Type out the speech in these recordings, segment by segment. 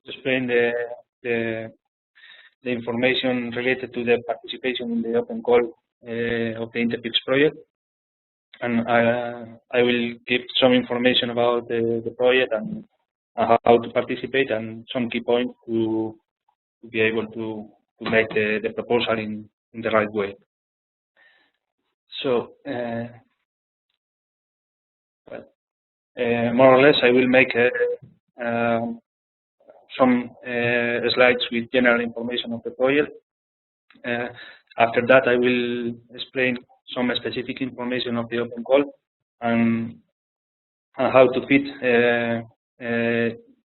explain the information related to the participation in the open call of the Intefix project. And I will give some information about the project and how to participate and some key points to be able to make the proposal in the right way. So, more or less, I will make some slides with general information of the project. After that, I will explain some specific information of the open call and how to fit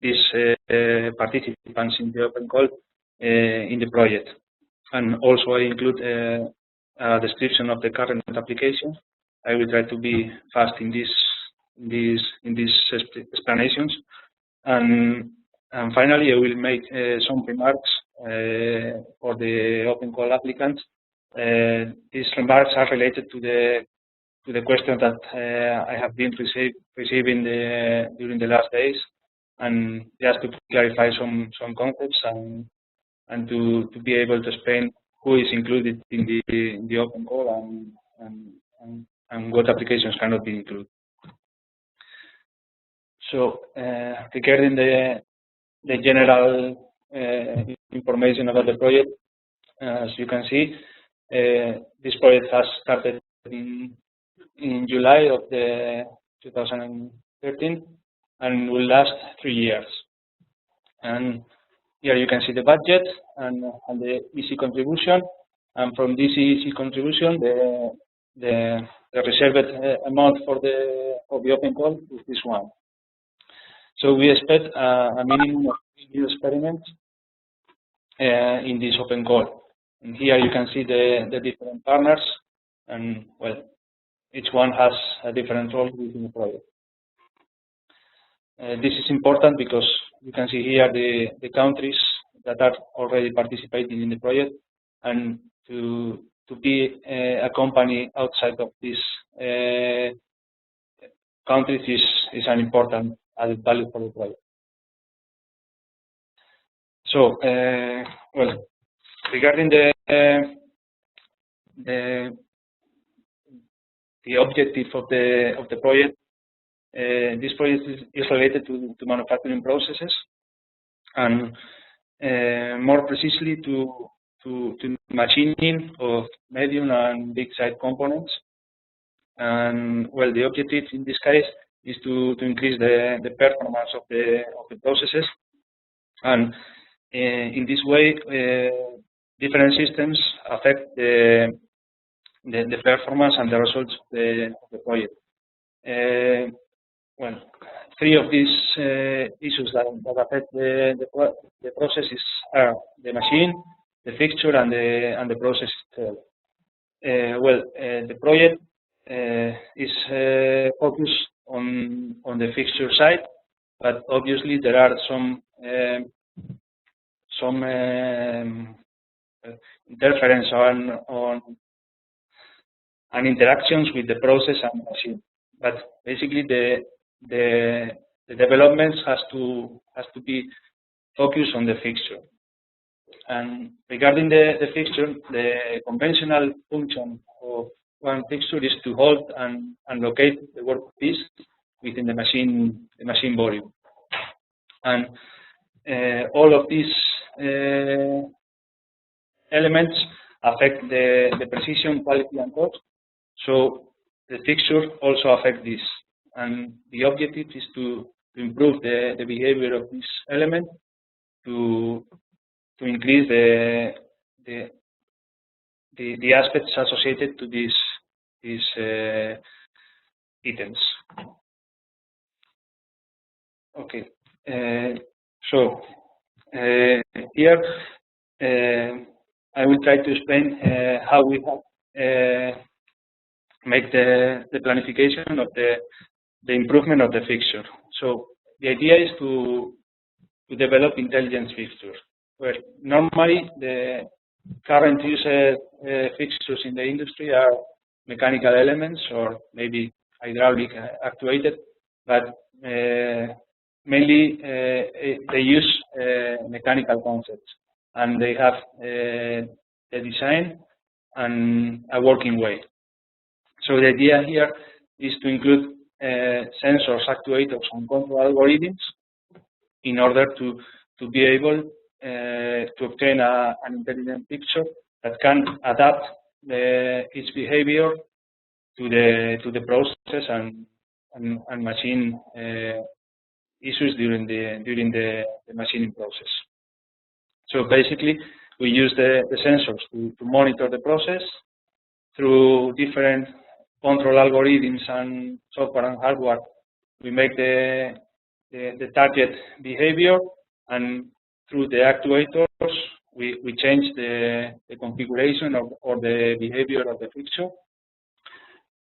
these participants in the open call in the project. And also I include a description of the current application. I will try to be fast in these explanations. And finally, I will make some remarks for the open call applicants. These remarks are related to the question that I have been receiving during the last days, and just to clarify some concepts and to be able to explain who is included in the open call and what applications cannot be included. So regarding the general information about the project, as you can see, this project has started in July of 2013 and will last 3 years. And here you can see the budget and the EC contribution. And from this EC contribution, the reserved amount for the open call is this one. So we expect a minimum of 3 new experiments in this open call. And here you can see the different partners, and well, each one has a different role within the project. This is important because you can see here the countries that are already participating in the project, and to be a company outside of these countries is an important added value for the project. So, well, regarding the objective of the project, this project is related to manufacturing processes, and more precisely to machining of medium and big size components. And well, the objective in this case is to increase the performance of the processes, and in this way, different systems affect the performance and the results of the project. Well, 3 of these issues that affect the processes are the machine, the fixture, and the process itself. Well, the project is focused on the fixture side, but obviously there are some interference on interactions with the process and machine. But basically, the developments has to be focused on the fixture. And regarding the fixture, the conventional function of one fixture is to hold and locate the workpiece within the machine body. And all of these elements affect the precision, quality, and cost. So the fixture also affects this. And the objective is to improve the behavior of this element to increase the aspects associated to these items. Okay, so here I will try to explain how we have make the planification of the improvement of the fixture. So the idea is to develop intelligent fixtures, where normally the current user fixtures in the industry are mechanical elements or maybe hydraulic actuated, but mainly they use mechanical concepts, and they have a design and a working way. So the idea here is to include sensors, actuators, and control algorithms in order to be able to obtain an intelligent picture that can adapt its behavior to the process and machine issues during the machining process. So basically, we use the sensors to monitor the process through different control algorithms and software and hardware. We make the target behavior, and through the actuators, we change the configuration or the behavior of the fixture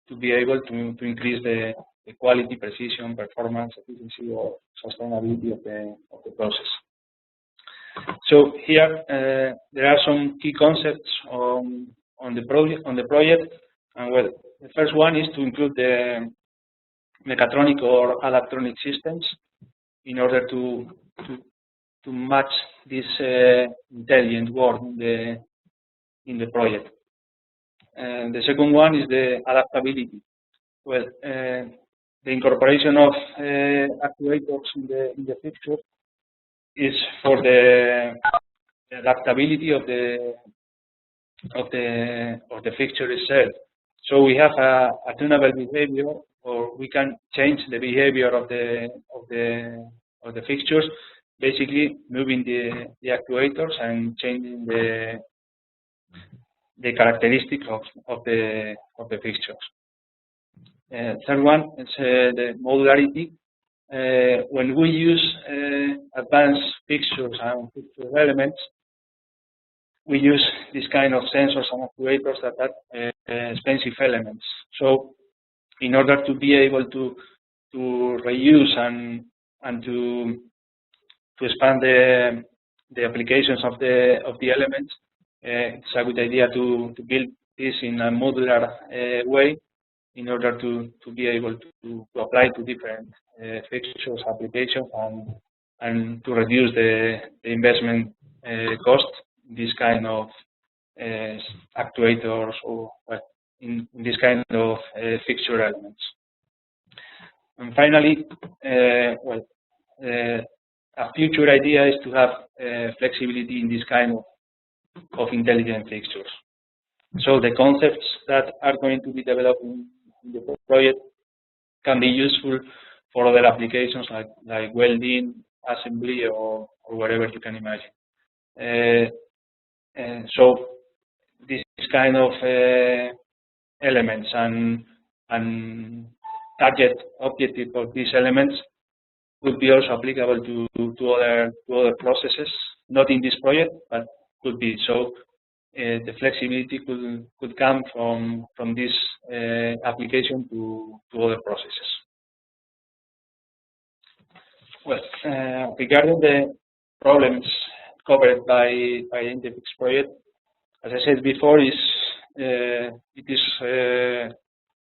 to be able to increase the quality, precision, performance, efficiency, or sustainability of the process. So here there are some key concepts on the project, and well, the first one is to include the mechatronic or electronic systems in order to match this intelligent work in the project. And the second one is the adaptability. Well, the incorporation of actuators in the fixture is for the adaptability of the fixture itself. So we have a tunable behavior, or we can change the behavior of the fixtures, basically moving the actuators and changing the characteristics of the fixtures. Third one is the modularity. When we use advanced fixtures and fixture elements, we use this kind of sensors and actuators that are expensive elements. So in order to be able to reuse and to expand the applications of the elements, it's a good idea to build this in a modular way in order to be able to apply to different fixtures, applications, and to reduce the investment cost in this kind of actuators, or in this kind of fixture elements. And finally, a future idea is to have flexibility in this kind of intelligent fixtures. So the concepts that are going to be developed in the project can be useful for other applications like welding, assembly, or whatever you can imagine. So this kind of elements and target objective of these elements could be also applicable to other processes, not in this project, but could be. So the flexibility could come from this application to other processes. Well, regarding the problems covered by Intefix project, as I said before, it is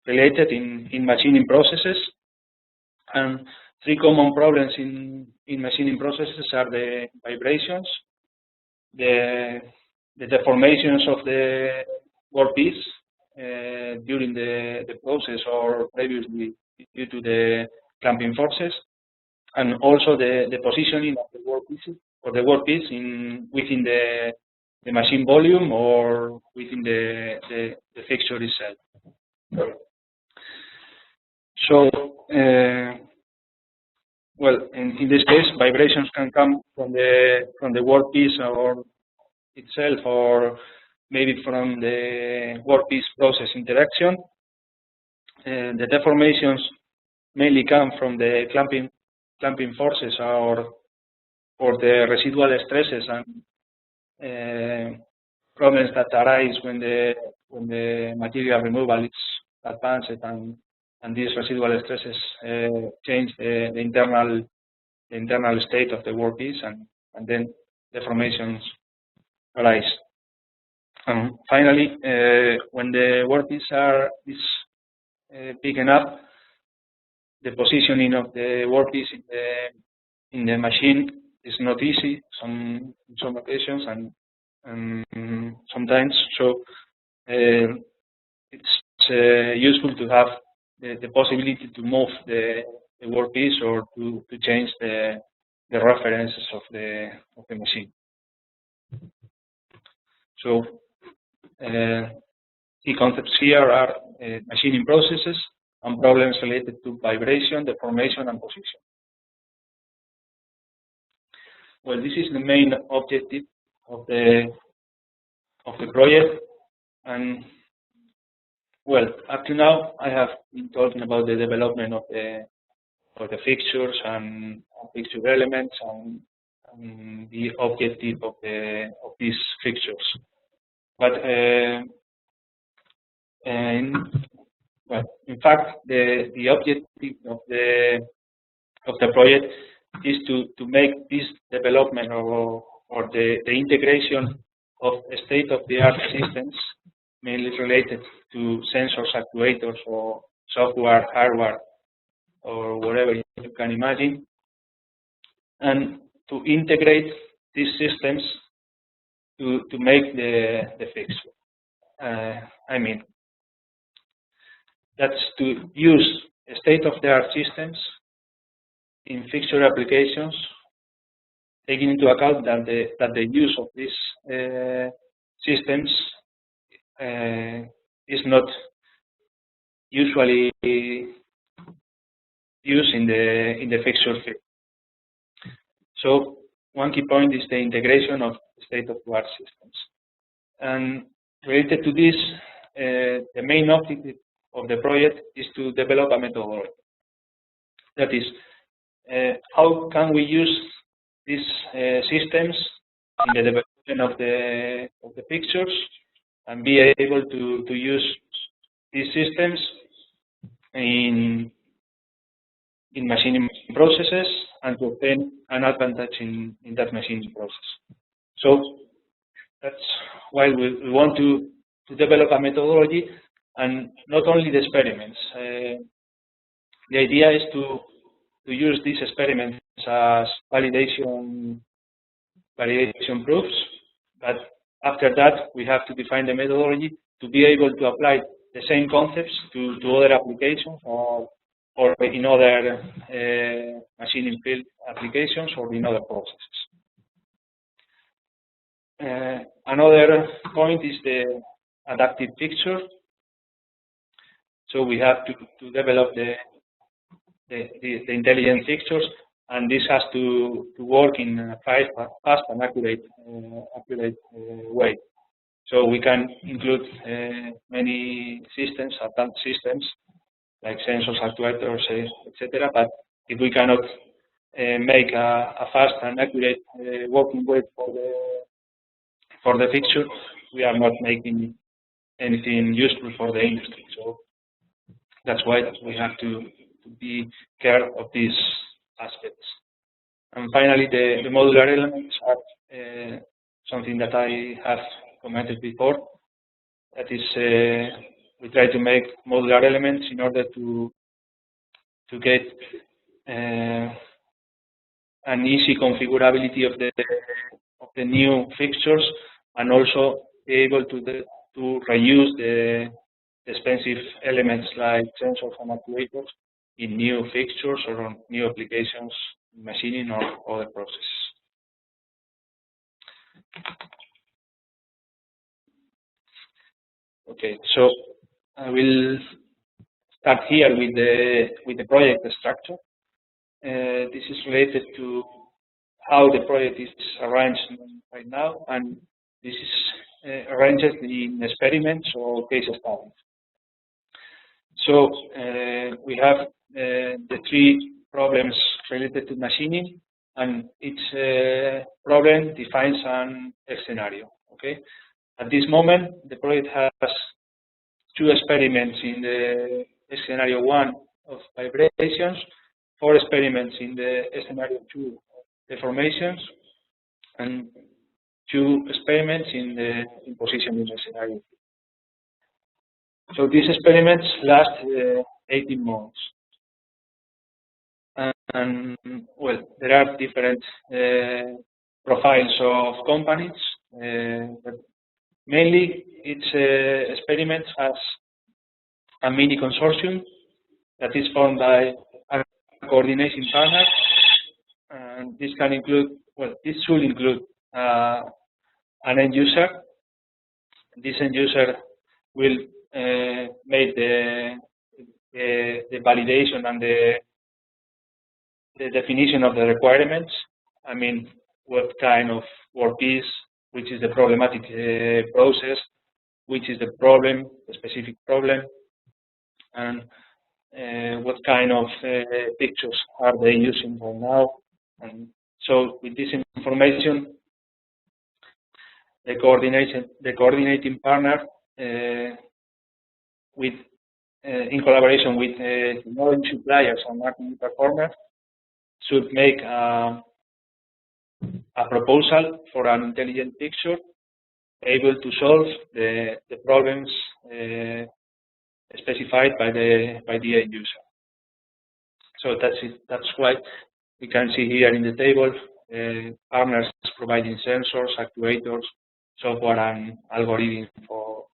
related in machining processes, and three common problems in machining processes are the vibrations, the deformations of the workpiece during the process or previously due to the clamping forces, and also the positioning of the workpiece within the machine volume or within the fixture itself. So, well, in this case, vibrations can come from the workpiece or itself, or maybe from the workpiece process interaction. The deformations mainly come from the clamping forces or the residual stresses and problems that arise when the material removal is advanced and these residual stresses change the internal state of the workpiece, and then deformations arise. And finally, when the workpiece is big enough, the positioning of the workpiece in the machine is not easy in some occasions and sometimes. So it's useful to have the possibility to move the workpiece or to change the references of the machine. So key concepts here are machining processes and problems related to vibration, deformation, and position. Well, this is the main objective of the project, and well, up to now I have been talking about the development of the fixtures and fixture elements and the objective of these fixtures. But in fact, the objective of the project is to make this development or the integration of state-of-the-art systems, mainly related to sensors, actuators, or software, hardware, or whatever you can imagine, and to integrate these systems to make the fixture. I mean, that's to use state-of-the-art systems in fixture applications, taking into account that the use of these systems is not usually used in the fixture field. So one key point is the integration of state-of-the-art systems. And related to this, the main objective of the project is to develop a methodology. That is, how can we use these systems in the development of the pictures and be able to use these systems in machining processes and to obtain an advantage in that machining process. So that's why we want to develop a methodology, and not only the experiments. The idea is to use these experiments as validation proofs, but after that we have to define the methodology to be able to apply the same concepts to other applications or in other machining field applications or in other processes. Another point is the adaptive fixture. So we have to develop the intelligent fixtures, and this has to work in a fast and accurate way. So we can include many systems, advanced systems, like sensors, actuators, etc. But if we cannot make a fast and accurate working way for the fixture, we are not making anything useful for the industry. So that's why we have to be care of these aspects. And finally, the modular elements are something that I have commented before. That is, we try to make modular elements in order to get an easy configurability of the new fixtures, and also be able to reuse the expensive elements like sensors and actuators in new fixtures or on new applications, machining or other processes. Okay, so I will start here with the project structure. This is related to how the project is arranged right now, and this is arranged in experiments or case studies. So we have the three problems related to machining, and each problem defines an scenario. Okay. At this moment, the project has 2 experiments in the scenario 1 of vibrations, 4 experiments in the scenario 2 deformations, and 2 experiments in positioning scenario. So these experiments last 18 months. And well, there are different profiles of companies, but mainly each experiment has a mini consortium that is formed by a coordination partner, and this can include, well, this should include an end user. This end user will make the validation and the definition of the requirements. I mean, what kind of work is, which is the problematic process, which is the problem, the specific problem, and what kind of pictures are they using right now. And so with this information, the coordinating partner with in collaboration with technology suppliers and marketing performers should make a proposal for an intelligent picture able to solve the problems specified by the end user. So that's it. That's why we can see here in the table partners providing sensors, actuators, software, and algorithms for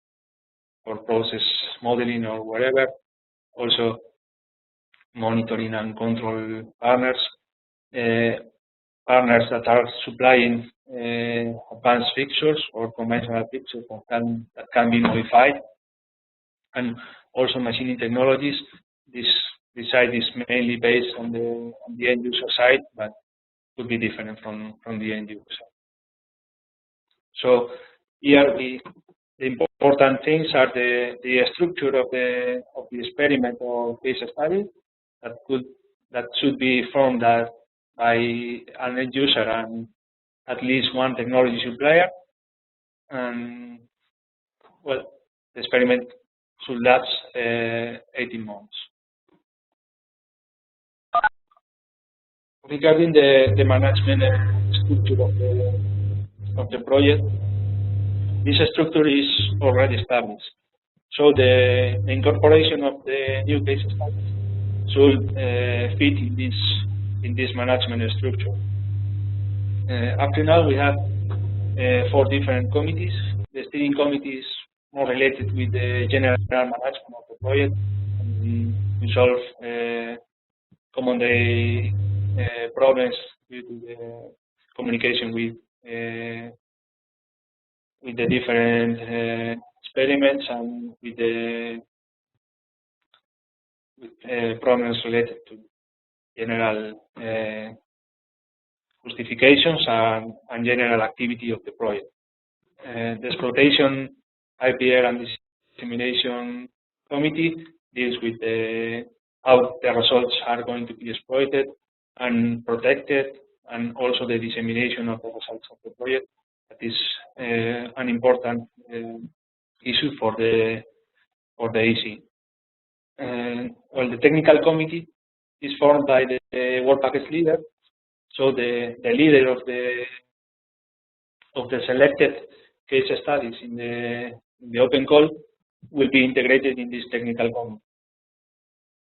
process modeling or whatever. Also monitoring and control partners, partners that are supplying advanced fixtures or conventional fixtures that can be modified, and also machining technologies. This side is mainly based on the end user side, but could be different from the end user. So here the important things are the structure of the experiment or case study that should be formed by an end user and at least one technology supplier. And well, the experiment should last 18 months. Regarding the management structure of the project, this structure is already established. So the incorporation of the new case studies should fit in this management structure. Up to now, we have 4 different committees. The steering committee is more related with the general management of the project, and we solve common day problems due to the communication with the different experiments and with problems related to general justifications and general activity of the project. The exploitation, IPR, and dissemination committee deals with how the results are going to be exploited and protected, and also the dissemination of the results of the project. That is an important issue for the EC. Well, the technical committee is formed by the work package leader. So the leader of the selected case studies in the open call will be integrated in this technical committee,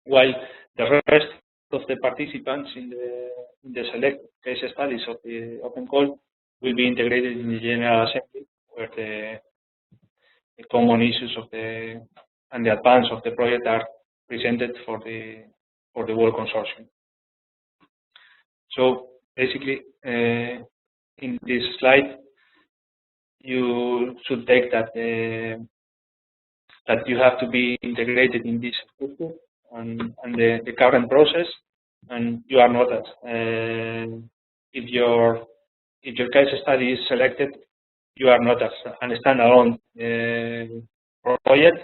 while the rest of the participants in the select case studies of the open call will be integrated in the General Assembly, where the common issues of and the advance of the project are presented for the whole consortium. So basically, in this slide, you should take that that you have to be integrated in this structure and the current process, and you are not if your case study is selected, you are not as a standalone project.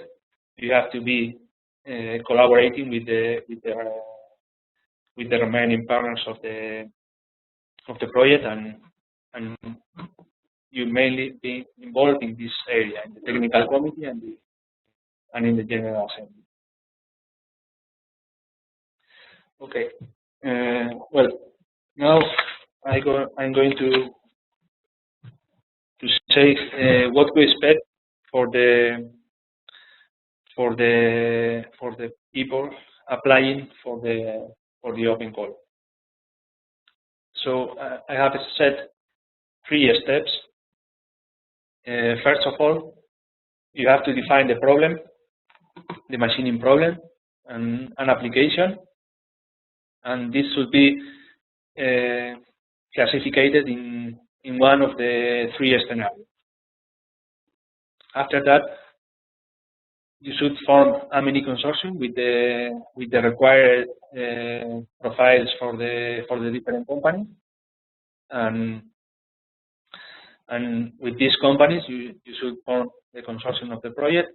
You have to be collaborating with the remaining partners of the project, and you mainly be involved in this area, in the technical committee and in the General Assembly. Okay. Well, now I'm going to say what we expect for the people applying for the open call. So I have set 3 steps. First of all, you have to define the problem, the machining problem, and an application, and this should be classified in one of the 3 scenarios. After that, you should form a mini consortium with the required profiles for the different companies, and with these companies you should form the consortium of the project,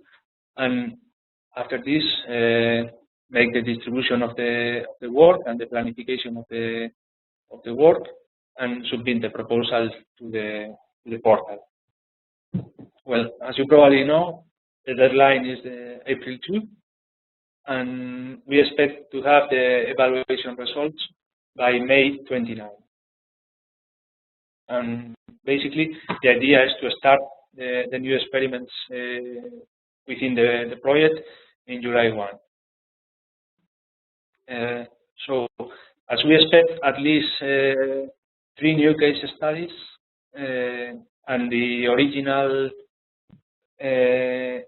and after this make the distribution of the work and the planification of the work, and submit the proposal to the portal. Well, as you probably know, the deadline is April 2, and we expect to have the evaluation results by May 29. And basically, the idea is to start the new experiments within the project in July 1. So, as we expect at least 3 new case studies, and the original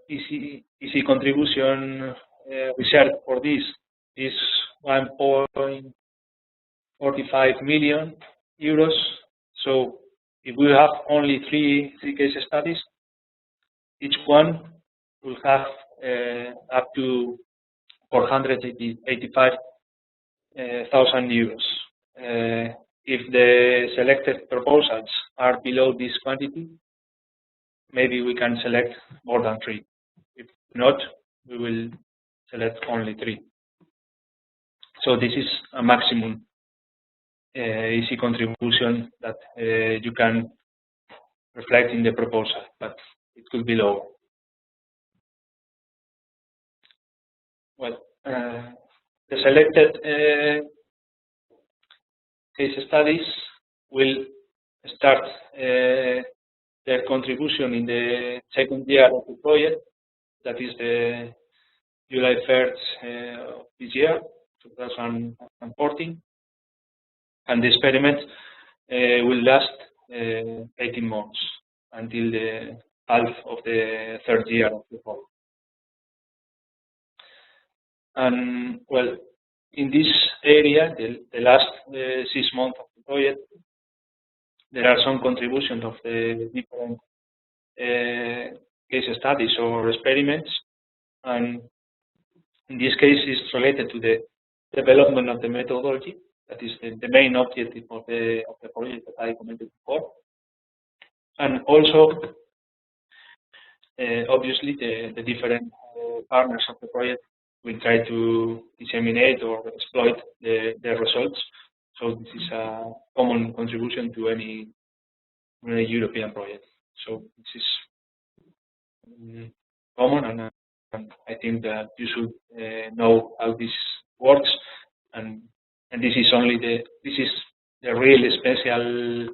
easy contribution reserve for this is 1.45 million euros. So if we have only three case studies, each one will have up to 485,000 euros. If the selected proposals are below this quantity, maybe we can select more than 3. If not, we will select only 3. So this is a maximum easy contribution that you can reflect in the proposal, but it could be lower. Well, the selected case studies will start their contribution in the second year of the project, that is the July 1st of this year, 2014, and the experiment will last 18 months until the half of the third year of the project. And well, in this area, the last 6 months of the project, there are some contributions of the different case studies or experiments, and in this case it's related to the development of the methodology. That is the main objective of the project that I commented before, and also obviously the different partners of the project will try to disseminate or exploit the results. So this is a common contribution to any European project. So this is common, and I think that you should know how this works. And this is only the really special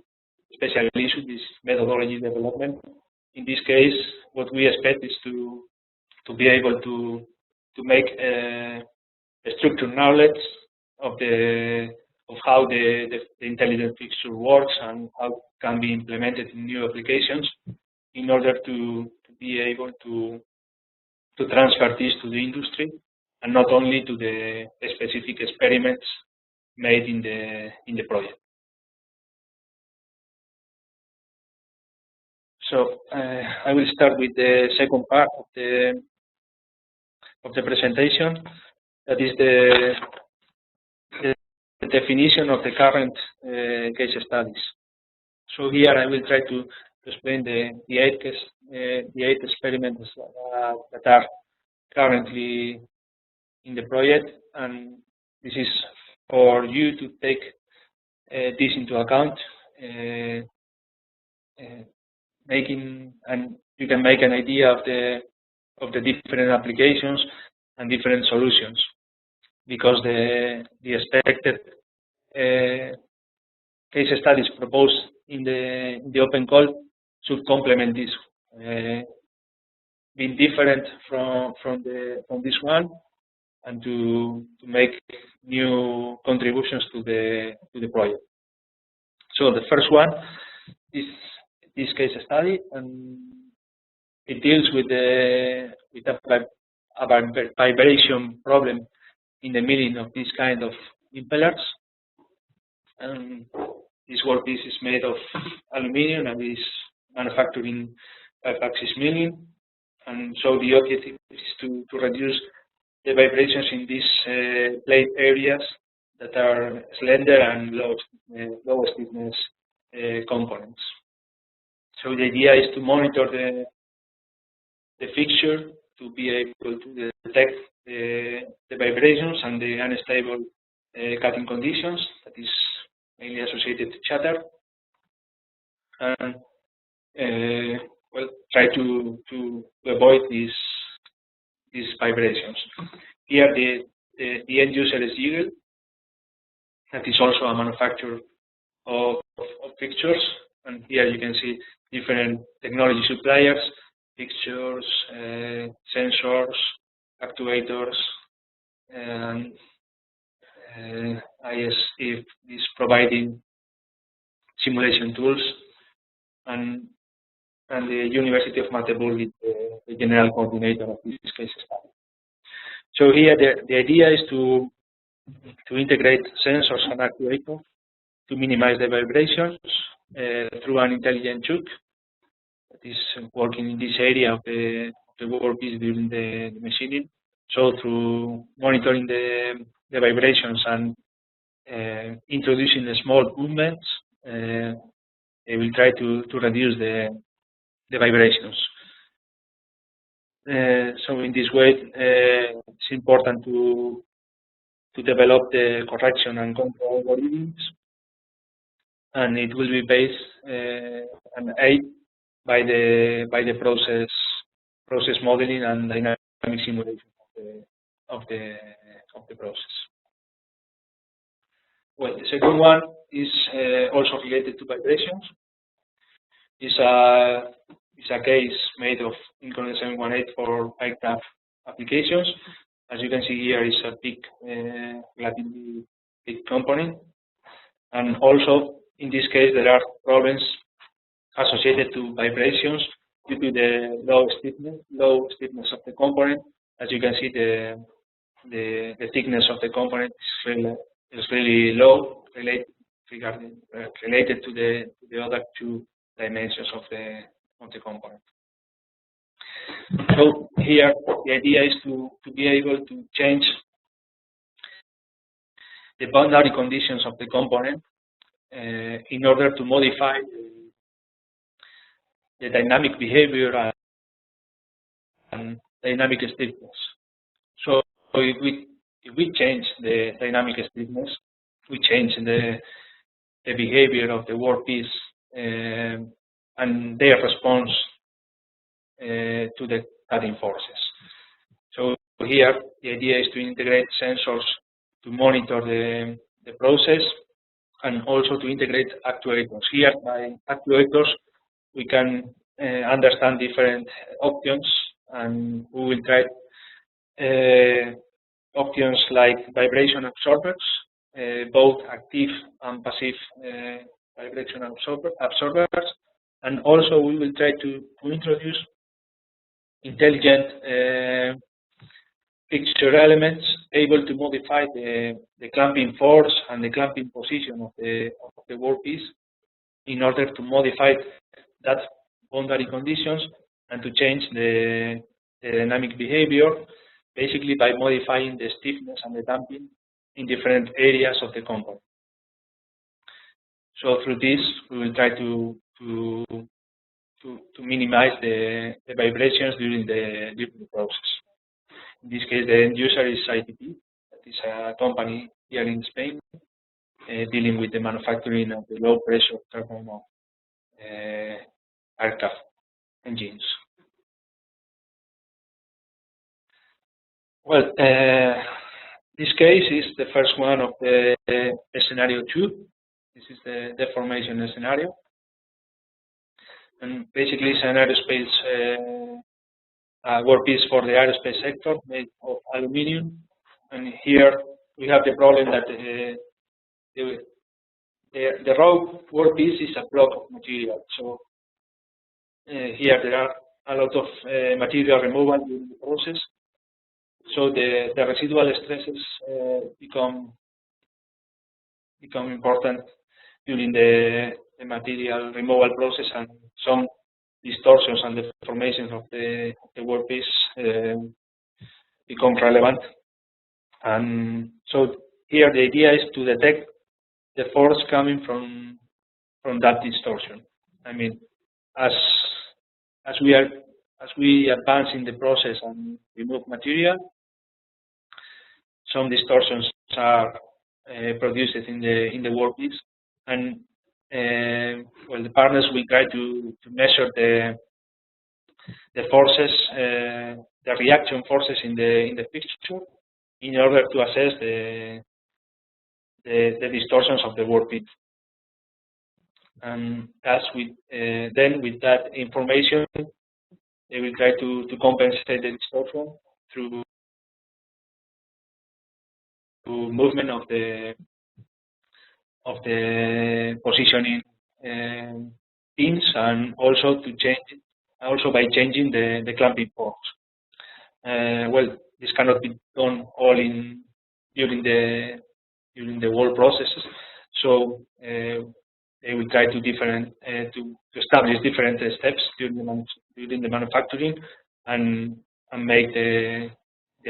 issue, this methodology development. In this case, what we expect is to be able to make a structured knowledge of how the intelligent fixture works and how it can be implemented in new applications, in order to be able to transfer this to the industry, and not only to the specific experiments made in the project. So I will start with the second part of the presentation, that is the definition of the current case studies. So here I will try to explain the 8 experiments that are currently in the project, and this is for you to take this into account, and you can make an idea of the different applications and different solutions, because the expected case studies proposed in the open call should complement this, being different from this one, and to make new contributions to the project. So the first one is this case study, and it deals with a vibration problem in the milling of this kind of impellers. And this workpiece is made of aluminium and is manufactured in 5-axis milling. And so the objective is to reduce the vibrations in these plate areas that are slender and low stiffness components. So the idea is to monitor the fixture to be able to detect the vibrations and the unstable cutting conditions that is mainly associated to chatter, and well, try to avoid these vibrations. Here the end user is Eagle, that is also a manufacturer of fixtures, and here you can see different technology suppliers, fixtures, sensors, actuators, and ISF is providing simulation tools, and the University of Magdeburg is the general coordinator of this case study. So here the idea is to integrate sensors and actuators to minimize the vibrations through an intelligent chuck that is working in this area of the workpiece during the machining. So through monitoring the vibrations and introducing the small movements, they will try to reduce the vibrations. So in this way, it's important to develop the correction and control algorithms, and it will be based and aided by the process modeling and dynamic simulation of the process. Well, the second one is also related to vibrations. It's a case made of Incon 718 for aircraft applications. As you can see here, is a big, relatively big component, and also in this case there are problems associated to vibrations due to the low stiffness of the component. As you can see, the thickness of the component is really low related to the other two dimensions of the component. So here the idea is to be able to change the boundary conditions of the component in order to modify the dynamic behavior and dynamic stiffness. So if we change the dynamic stiffness, we change the behavior of the workpiece and their response to the cutting forces. So here the idea is to integrate sensors to monitor the process, and also to integrate actuators. Here by actuators we can understand different options, and we will try options like vibration absorbers, both active and passive vibration absorbers, and also we will try to introduce intelligent fixture elements able to modify the clamping force and the clamping position of the workpiece in order to modify that boundary conditions and to change the dynamic behavior, basically by modifying the stiffness and the damping in different areas of the component. So through this, we will try to minimize the vibrations during the process. In this case, the end user is ITP, that is a company here in Spain dealing with the manufacturing of the low pressure turbine aircraft engines. Well, this case is the first one of the scenario 2. This is the deformation scenario. And basically it's an aerospace workpiece for the aerospace sector made of aluminium. And here we have the problem that the the raw workpiece is a block of material. So here there are a lot of material removal during the process. So the residual stresses become important during the material removal process, and some distortions and deformations of the workpiece become relevant. And so here the idea is to detect the force coming from that distortion. I mean, as we advance in the process and remove material, some distortions are produced in the workpiece, and well, the partners will try to measure the forces, the reaction forces in the fixture, in order to assess the distortions of the workpiece. And as then with that information, they will try to compensate the distortion through movement of the positioning pins, and also by changing the clamping force. Well, this cannot be done all during the whole processes. So they will try to establish different steps during the manufacturing, and make the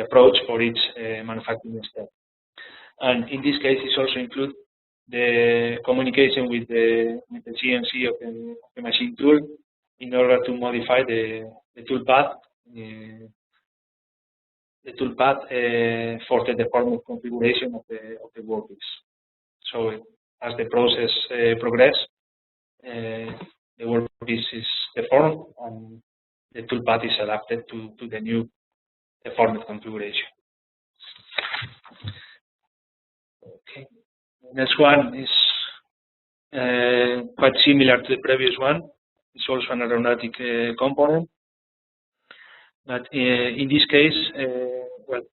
approach for each manufacturing step. And in this case, it also includes the communication with the CNC of the machine tool, in order to modify the tool path for the deformed configuration of the workpiece. So as the process progresses, the workpiece is deformed, and the tool path is adapted to the new deformed configuration. Okay. The next one is quite similar to the previous one. It's also an aeronautic component, but in this case, well,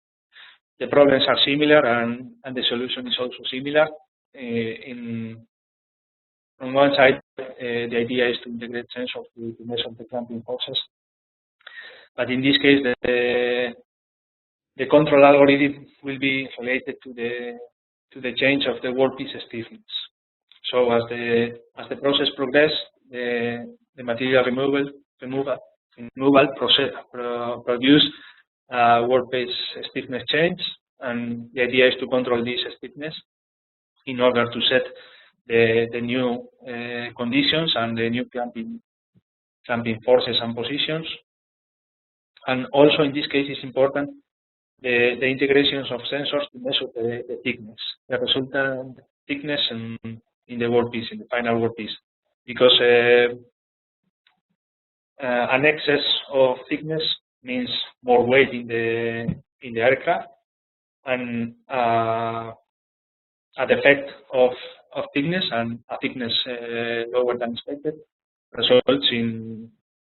the problems are similar, and the solution is also similar. On one side, the idea is to integrate sensors to measure the clamping forces, but in this case, the control algorithm will be related to the change of the workpiece stiffness. So as the process progresses, the material removal process produce workpiece stiffness change, and the idea is to control this stiffness in order to set the new conditions and the new clamping forces and positions. And also in this case, it's important the integrations of sensors to measure the thickness, the resultant thickness in the workpiece, in the final workpiece, because an excess of thickness means more weight in the aircraft, and a defect of thickness, and a thickness lower than expected, results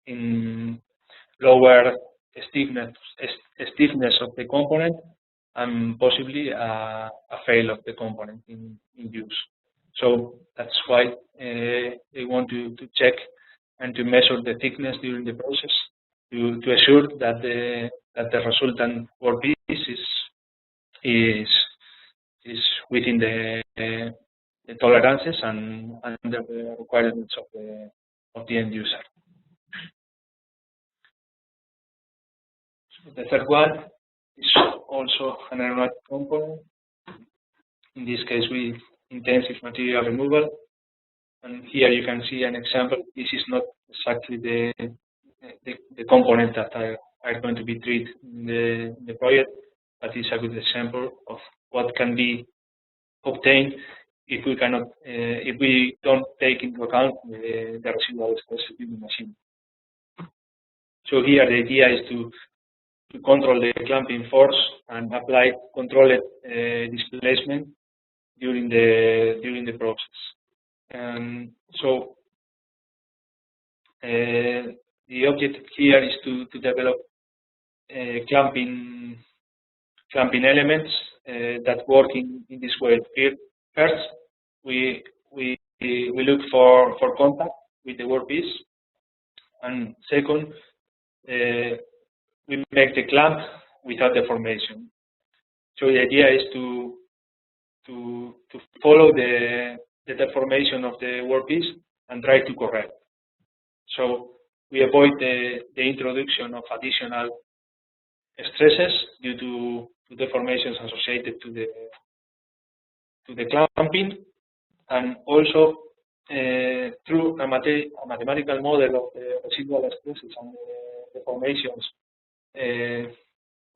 in lower stiffness of the component, and possibly a fail of the component in use. So that's why they want to check and to measure the thickness during the process to assure that the resultant workpiece is within the tolerances and under the requirements of the end user. So the third one is also an aeronautic component. In this case, with intensive material removal. And here you can see an example. This is not exactly the component that are going to be treated in the project, but it's a good example of what can be obtained if we don't take into account the residual stress in the machine. So here the idea is to control the clamping force and apply controlled displacement during the process. So the objective here is to develop clamping elements that work in this way. First, we we look for contact with the workpiece, and second, we make the clamp without deformation. So the idea is to follow the deformation of the workpiece and try to correct. So we avoid the introduction of additional stresses due to deformations associated to the clamping, and also through a mathematical model of the residual stresses and the deformations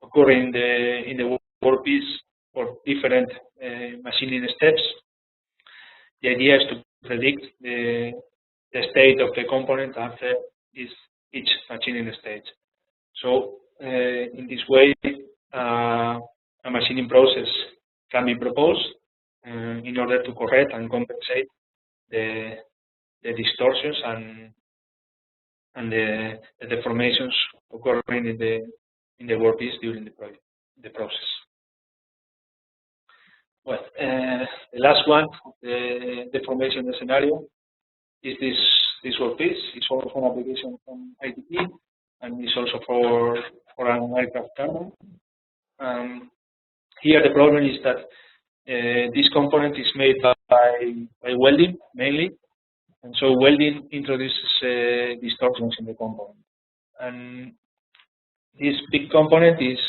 occurring in the workpiece for different machining steps. The idea is to predict the state of the component after each machining stage. So in this way, a machining process can be proposed in order to correct and compensate the distortions and the deformations occurring in the workpiece during the process. Well, the last one, the deformation scenario, is this workpiece. It's also an application from ITP, and it's also for an aircraft turbine. Here the problem is that this component is made by welding mainly, and so welding introduces distortions in the component. And this big component is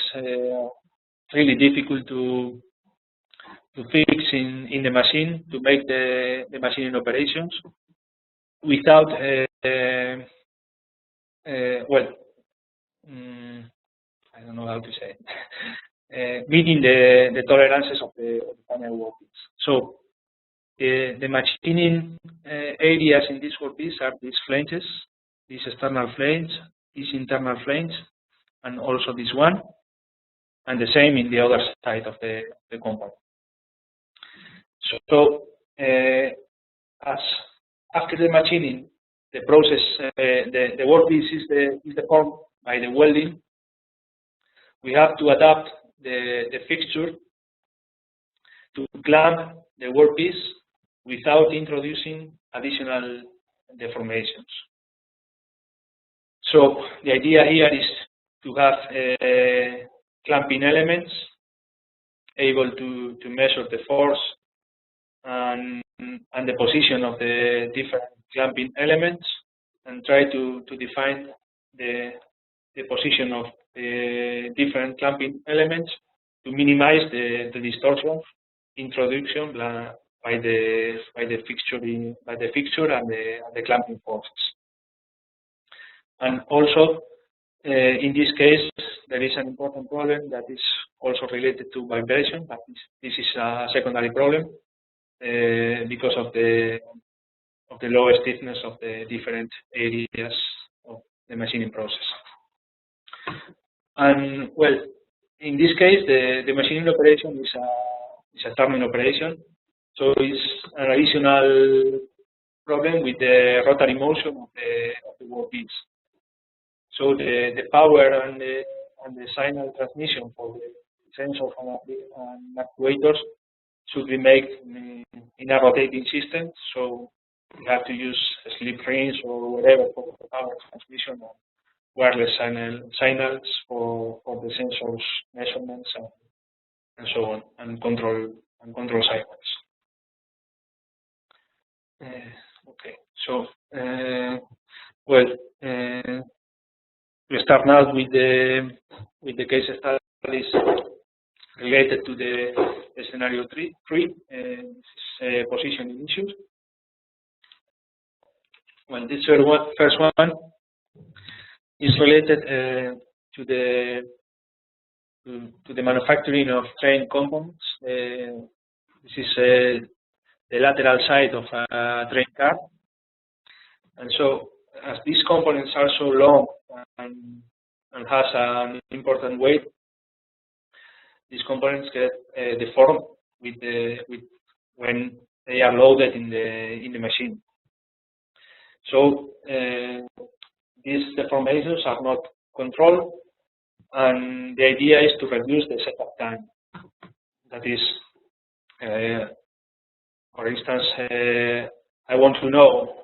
really difficult to fix in the machine, to make the machining operations without I don't know how to say it, meeting the tolerances of the final workpiece. So the machining areas in this workpiece are these flanges, these external flange, these internal flange, and also this one, and the same in the other side of the component. So as after the machining, the process, the workpiece is deformed by the welding. We have to adapt the fixture to clamp the workpiece without introducing additional deformations. So the idea here is to have clamping elements able to measure the force and the position of the different clamping elements, and try to define the position of the different clamping elements to minimize the distortion introduction by the fixture and the clamping forces. And also, in this case, there is an important problem that is also related to vibration, but this is a secondary problem because of the low stiffness of the different areas of the machining process. And well, in this case, the machining operation is a turning operation, so it's an additional problem with the rotary motion of the workpiece. So the power and the signal transmission for the sensors and actuators should be made in a rotating system. So you have to use slip rings or whatever for the power transmission, and wireless signals for the sensors measurements and so on, and control cycles. Okay, so we start now with the case studies related to the scenario 3. This is positioning issues. Well, this first one is related to the manufacturing of train components. This is the lateral side of a train car, and so as these components are so long and has an important weight, these components get deformed when they are loaded in the machine. So these deformations are not controlled, and the idea is to reduce the setup time. That is, for instance, I want to know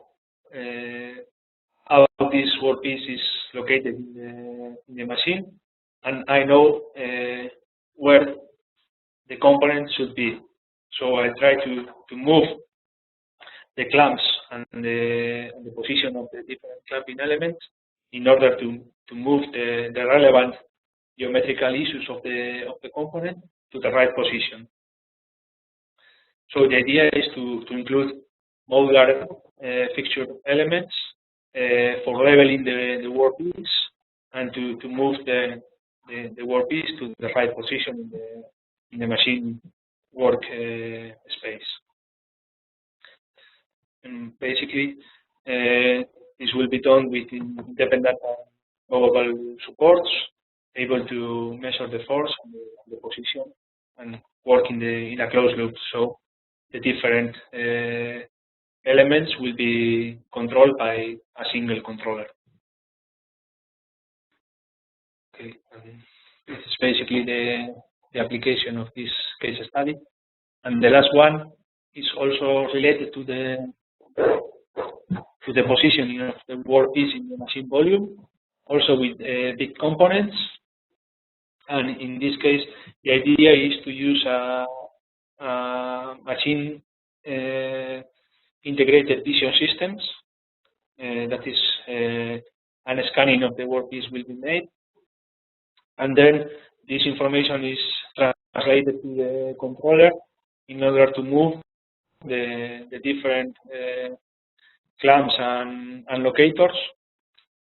how this workpiece is located in the machine, and I know where the component should be. So I try to move the clamps and the position of the different clamping elements in order to move the relevant geometrical issues of the component to the right position. So the idea is to include modular fixture elements for leveling the workpiece and to move the workpiece to the right position in the machine work space. And basically, this will be done with independent movable supports, able to measure the force and the position, and work in a closed loop. So the different elements will be controlled by a single controller. Okay, this is basically the application of this case study. And the last one is also related to the positioning of the workpiece in the machine volume, also with big components. And in this case, the idea is to use a machine integrated vision systems. That is, an scanning of the workpiece will be made, and then this information is translated to the controller in order to move the different clamps and locators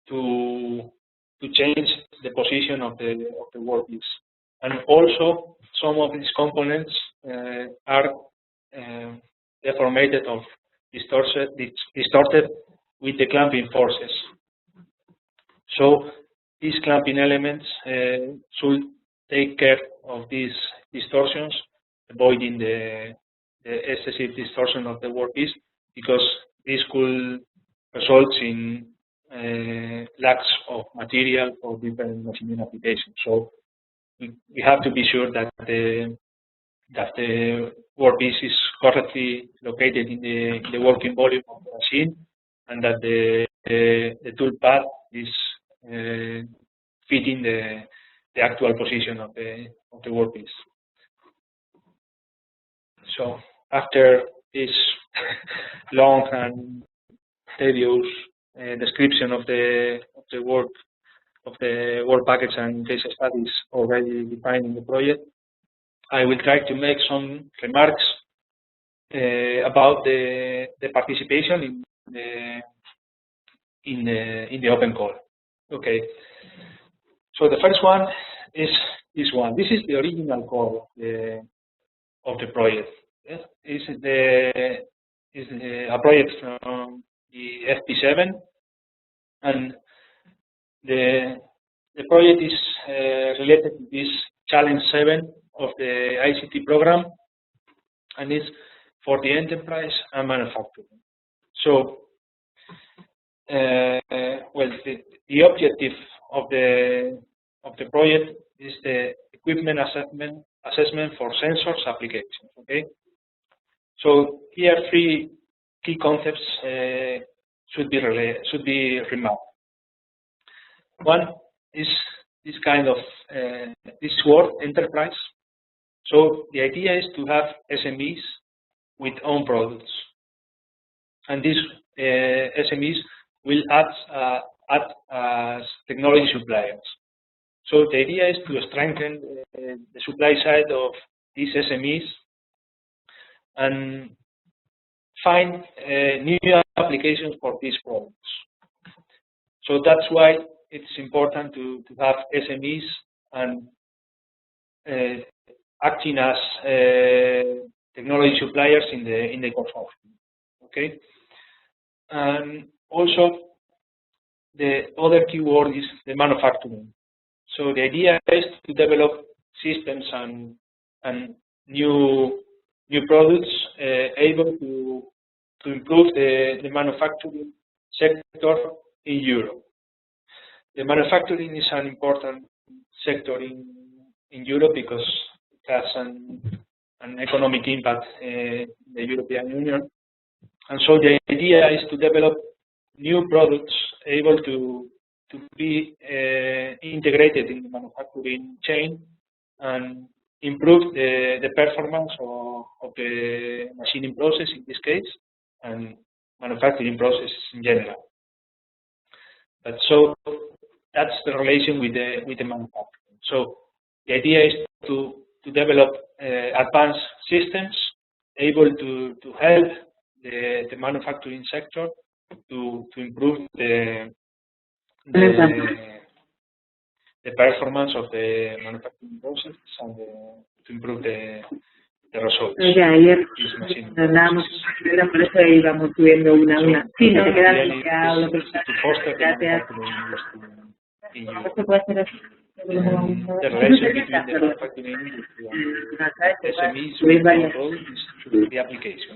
to change the position of the workpiece. And also, some of these components are deformed or distorted with the clamping forces. So these clamping elements should take care of these distortions, avoiding the excessive distortion of the workpiece, because this could result in lacks of material for different machining applications. So we have to be sure that the workpiece is correctly located in the working volume of the machine, and that the tool path is fitting the actual position of the workpiece. So after this long and tedious description of the work package and case studies already defined in the project, I will try to make some remarks about the participation in the open call. Okay. So the first one is this one. This is the original call of the project. Yes? Is a project from the FP7, and the project is related to this Challenge 7 of the ICT program, and it's for the enterprise and manufacturing. So, well, the objective of the project is the equipment assessment for sensors applications. Okay. So here, three key concepts should be remarked. One is this kind of this word, enterprise. So the idea is to have SMEs with own products, and these SMEs will act as technology suppliers. So the idea is to strengthen the supply side of these SMEs and find new applications for these products. So that's why it's important to have SMEs and acting as technology suppliers in the consortium. Okay, and also the other keyword is the manufacturing. So the idea is to develop systems and new products able to improve the manufacturing sector in Europe. The manufacturing is an important sector in Europe because it has an economic impact in the European Union, And so the idea is to develop new products able to be integrated in the manufacturing chain and improve the performance of the machining process in this case and manufacturing processes in general. But so that's the relation with the manufacturing. So the idea is to develop advanced systems able to help the manufacturing sector to improve the performance of the manufacturing process and to improve the results. Ya, ayer hablábamos con por eso íbamos subiendo una. Sí, no te quedas bloqueado, lo que sea. ¿Esto puede ser así? The relation between the manufacturing industry and SMEs with the application.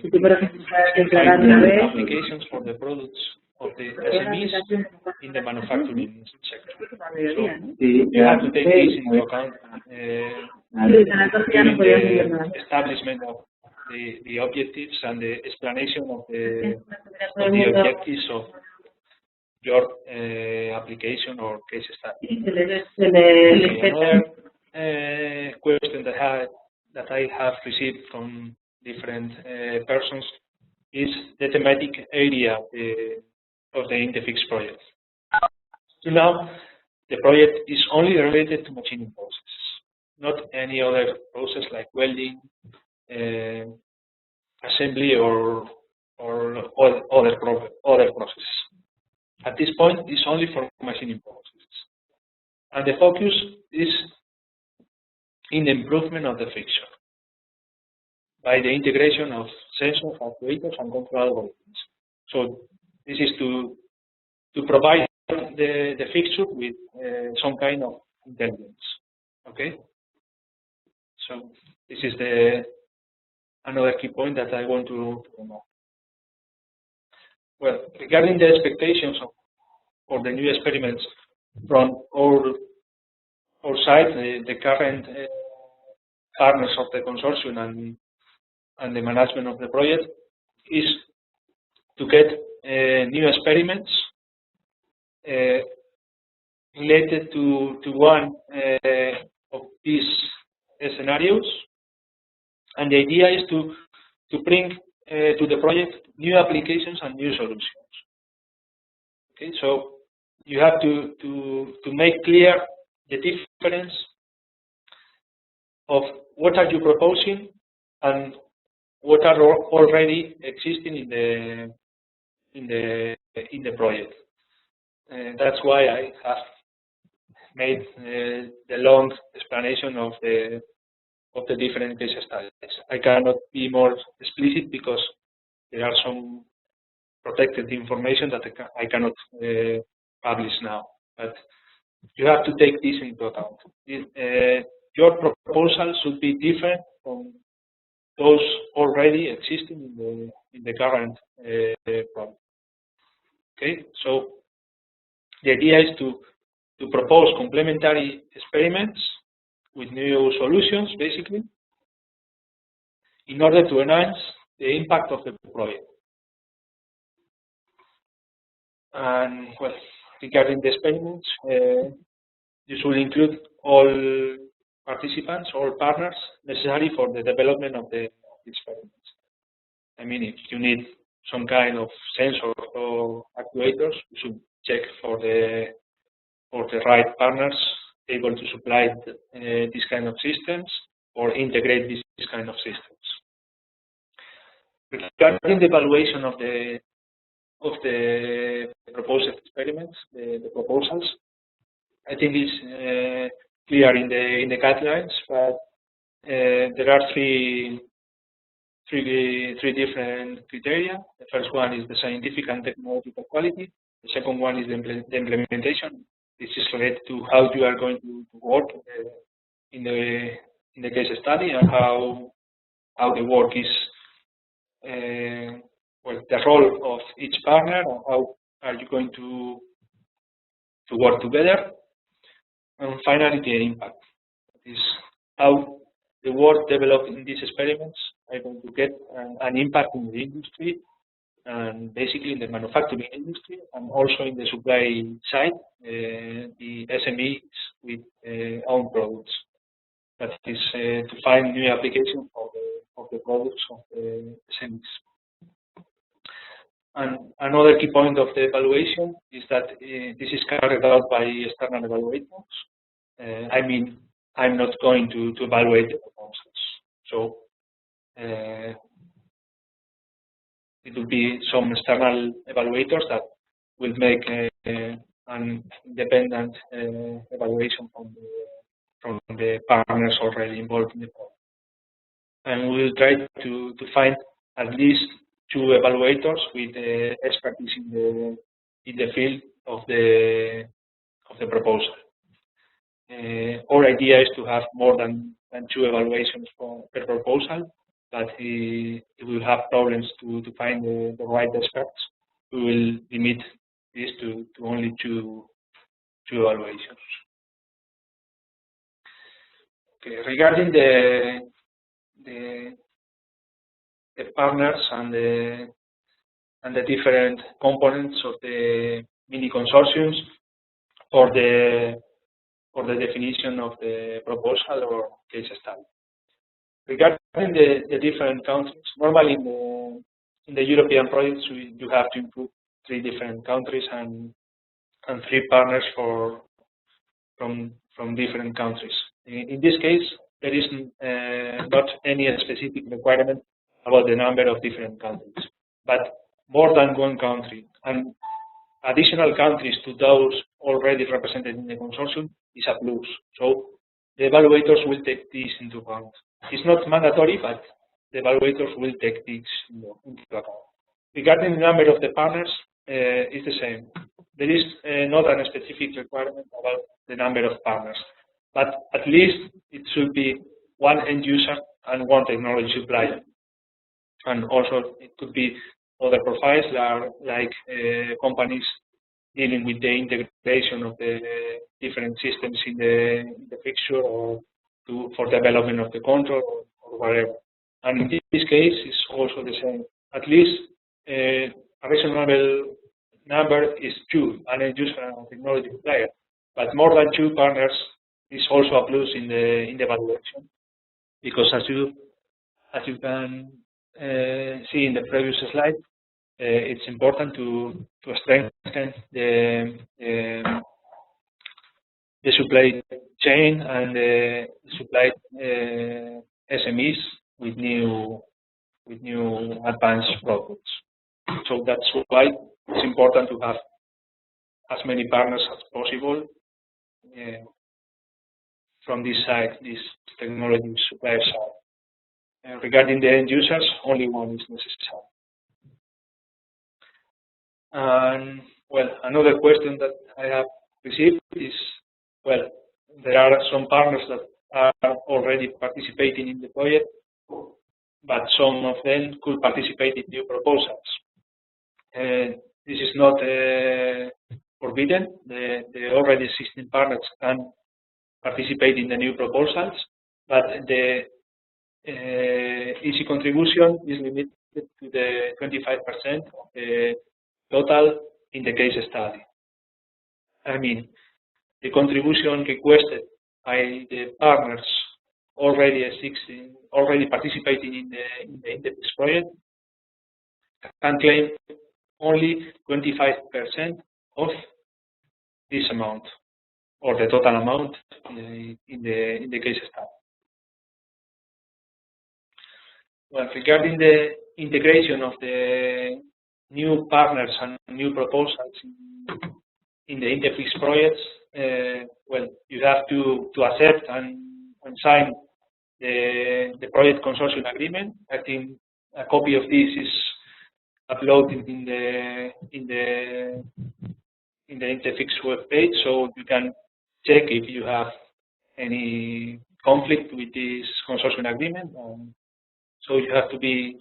Applications for the products of the SMEs in the manufacturing sector. So you have to take this into account during the establishment of the objectives and the explanation of the objectives of your application or case study. Another question that I have received from different persons is the thematic area of the Intefix project. So now, the project is only related to machining processes, not any other process like welding, assembly, or other processes. At this point, it's only for machining processes. And the focus is in the improvement of the fixture by the integration of sensors, actuators, and control algorithms. So this is to provide the fixture with some kind of intelligence. Okay? So this is another key point that I want to know. Well, regarding the expectations for the new experiments from our side, the current partners of the consortium and the management of the project is to get new experiments related to one of these scenarios, and the idea is to bring to the project new applications and new solutions. Okay, so you have to make clear the difference of what are you proposing and what are already existing in the project. That's why I have made the long explanation of the different case studies. I cannot be more explicit because there are some protected information that I cannot publish now. But you have to take this into account. Your proposal should be different from those already existing in the current project. Okay, so the idea is to propose complementary experiments with new solutions, basically, in order to enhance the impact of the project. And well, regarding the experiments, this will include all participants, all partners necessary for the development of the experiments. I mean, if you need some kind of sensor or actuators, you should check for the right partners able to supply this kind of systems or integrate this kind of systems. Regarding the evaluation of the proposed experiments, the proposals, I think it's clear in the guidelines, but there are three different criteria. The first one is the scientific and technological quality. The second one is the implementation. This is related to how you are going to work in the case study and how the work is, well, the role of each partner and how are you going to work together. And finally, the impact. That is how the work developed in these experiments are going to get an impact in the industry and basically in the manufacturing industry and also in the supply side, the SMEs with own products. That is to find new applications of the products of the SMEs. And another key point of the evaluation is that this is carried out by external evaluators. I mean, I'm not going to evaluate the proposals. So it will be some external evaluators that will make an independent evaluation from the partners already involved in the project. And we will try to find at least 2 evaluators with expertise in the field of the proposal. Our idea is to have more than 2 evaluations per proposal, but if we have problems to find the right experts, we will limit this to only 2 evaluations. Okay, regarding the partners and the different components of the mini consortiums for the definition of the proposal or case study. Regarding the different countries, normally in the European projects you have to include 3 different countries and 3 partners from different countries. In this case, there is not any specific requirement about the number of different countries, but more than 1 country and additional countries to those already represented in the consortium is a plus. So the evaluators will take this into account. It's not mandatory, but the evaluators will take this into account. Regarding the number of the partners, it's the same. There is not a specific requirement about the number of partners, but at least it should be 1 end user and 1 technology supplier. And also it could be other profiles like companies dealing with the integration of the different systems in the fixture or for development of the control or whatever. And in this case, it's also the same. At least a reasonable number is 2, an end user and a technology supplier. But more than 2 partners is also a plus in the evaluation, because as you can see in the previous slide, it's important to strengthen the supply chain and the supply SMEs with new advanced products. So that's why it's important to have as many partners as possible from this side, this technology supplier side. Regarding the end users, only 1 is necessary. And well, another question that I have received is, well, there are some partners that are already participating in the project, but some of them could participate in new proposals. This is not forbidden. The already existing partners can participate in the new proposals, but the easy contribution is limited to the 25% of the total in the case study. I mean, the contribution requested by the partners already participating in the Intefix project can claim only 25% of this amount, or the total amount in the case study. Well, regarding the integration of the new partners and new proposals in the Intefix projects, well, you have to accept and sign the project consortium agreement. I think a copy of this is uploaded in the Intefix web page, so you can check if you have any conflict with this consortium agreement. So you have to be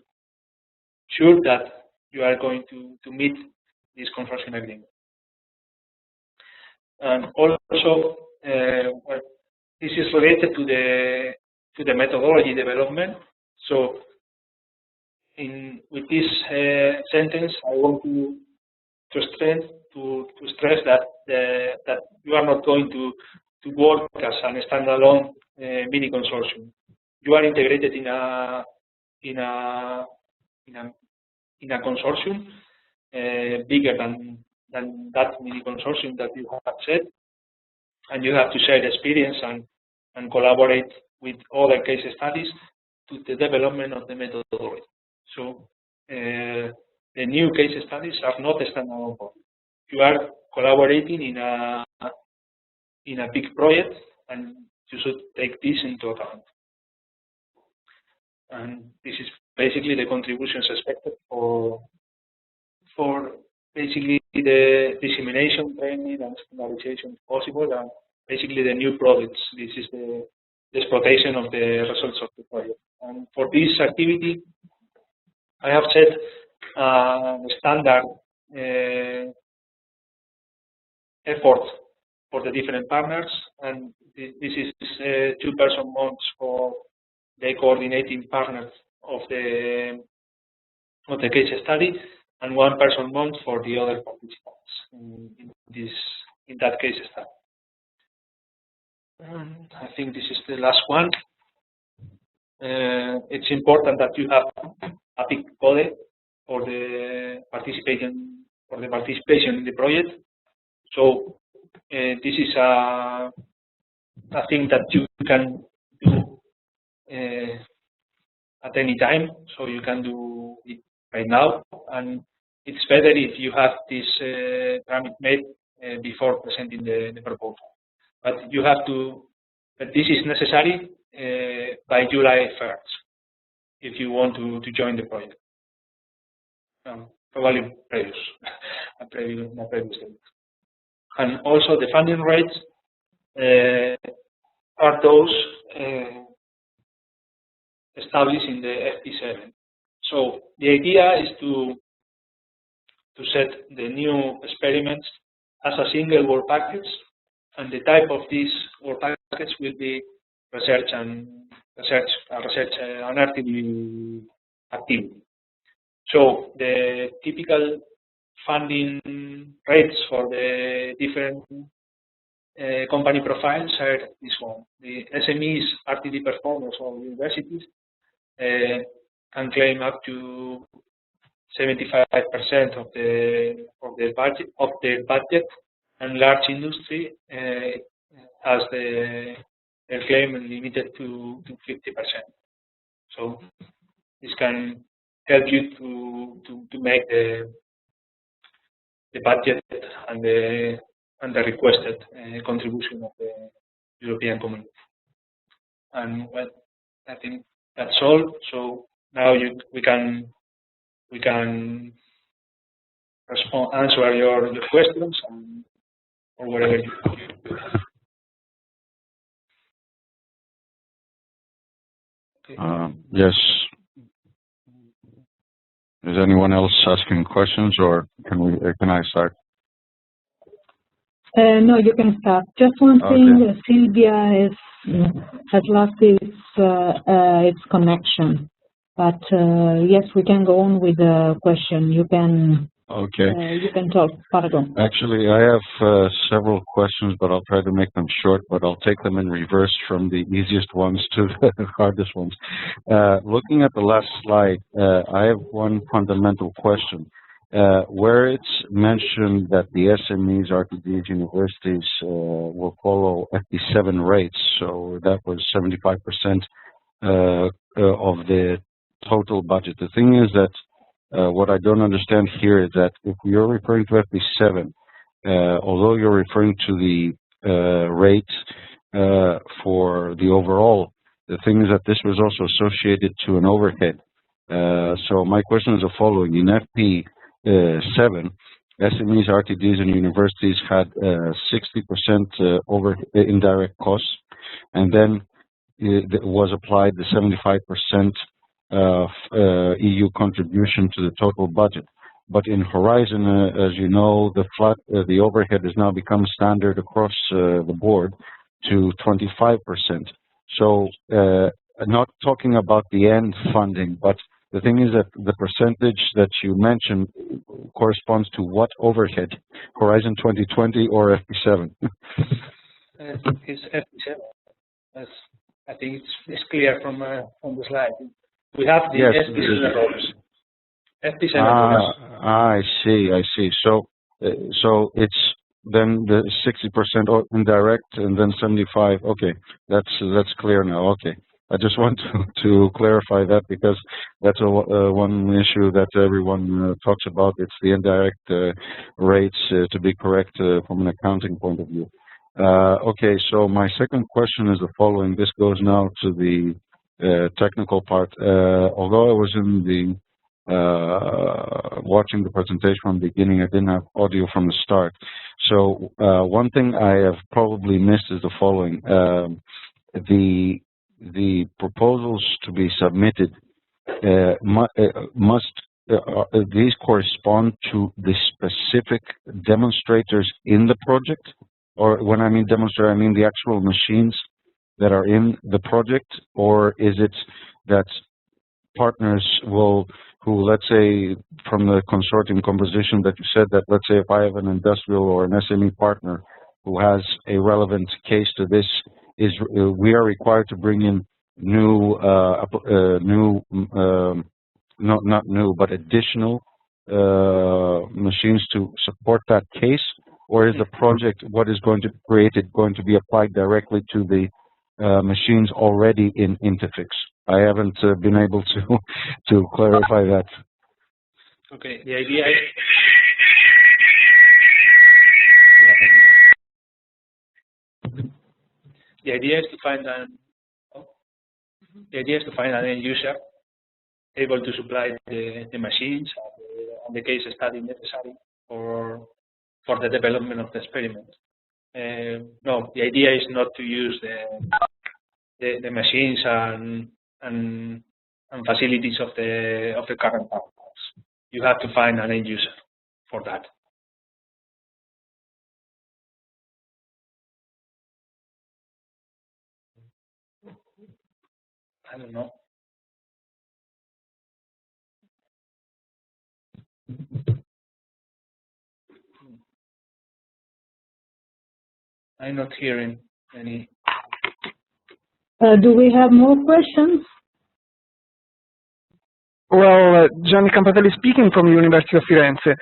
sure that you are going to meet this consortium agreement. And also, well, this is related to the methodology development. So with this sentence, I want to stress that that you are not going to work as a standalone mini consortium. You are integrated in a consortium bigger than that mini consortium that you have said, and you have to share experience and collaborate with other case studies to the development of the methodology. So the new case studies are not a standalone project. You are collaborating in a big project, and you should take this into account. And this is basically the contributions expected for basically the dissemination, training, and standardization possible, and basically the new products. This is the exploitation of the results of the project. And for this activity, I have set standard effort for the different partners, and this is 2-person months for the coordinating partners of the case study, and 1-person month for the other participants in that case study. And I think this is the last one. It's important that you have a big code for the participation in the project. So this is a thing that you can do at any time. So you can do it right now, and it's better if you have this pyramid made before presenting the proposal. But you have to. But this is necessary by July 1st if you want to join the project. Probably previous, previous. And also the funding rates are those established in the FP7. So the idea is to set the new experiments as a single work package, and the type of this work package will be research and RTD activity. So the typical funding rates for the different company profiles are this one. The SMEs, RTD performers or universities can claim up to 75% of their budget, and large industry has their claim limited to 50%. So this can help you to make the budget and the requested contribution of the European Community. And well, I think that's all. So now we can answer your questions or whatever you have. Okay. Yes. Is anyone else asking questions, or can I start? No, you can start. Just one thing, Sylvia has lost its connection. But yes, we can go on with the question. You can. Okay. You can talk. Pardon. Actually, I have several questions, but I'll try to make them short. But I'll take them in reverse from the easiest ones to the hardest ones. Looking at the last slide, I have one fundamental question. Where it's mentioned that the SMEs, RTDs, universities will follow FP7 rates, so that was 75% of the total budget. The thing is that what I don't understand here is that if you're referring to FP7, although you're referring to the rate for the overall, the thing is that this was also associated to an overhead. So my question is the following. In FP7, SMEs, RTDs, and universities had 60% over indirect costs, and then it was applied the 75% of EU contribution to the total budget. But in Horizon, as you know, the overhead has now become standard across the board to 25%. So not talking about the end funding, but the thing is that the percentage that you mentioned corresponds to what overhead? Horizon 2020 or FP7? It's FP7. I think it's clear from the slide. We have the FP7 roles. FP7 roles. I see. So it's then the 60% indirect and then 75. Okay, that's clear now. Okay, I just want to clarify that because that's one issue that everyone talks about. It's the indirect rates to be correct from an accounting point of view. Okay, so my second question is the following. This goes now to the technical part. Although I was in the watching the presentation from the beginning, I didn't have audio from the start. So one thing I have probably missed is the following. The proposals to be submitted these correspond to the specific demonstrators in the project? Or when I mean demonstrator, I mean the actual machines that are in the project? Or is it that partners who, let's say, from the consortium composition that you said that, let's say, if I have an industrial or an SME partner who has a relevant case to this, we are required to bring in not new, but additional machines to support that case? Or is the project, what is going to be created, going to be applied directly to the machines already in Intefix? I haven't been able to clarify that. Okay, the idea is to find an end user able to supply the machines and the case study necessary for the development of the experiment. No, the idea is not to use the machines and facilities of the current partners. You have to find an end user for that. I don't know. I'm not hearing any. Do we have more questions? Well, Gianni Campatelli speaking from the University of Firenze.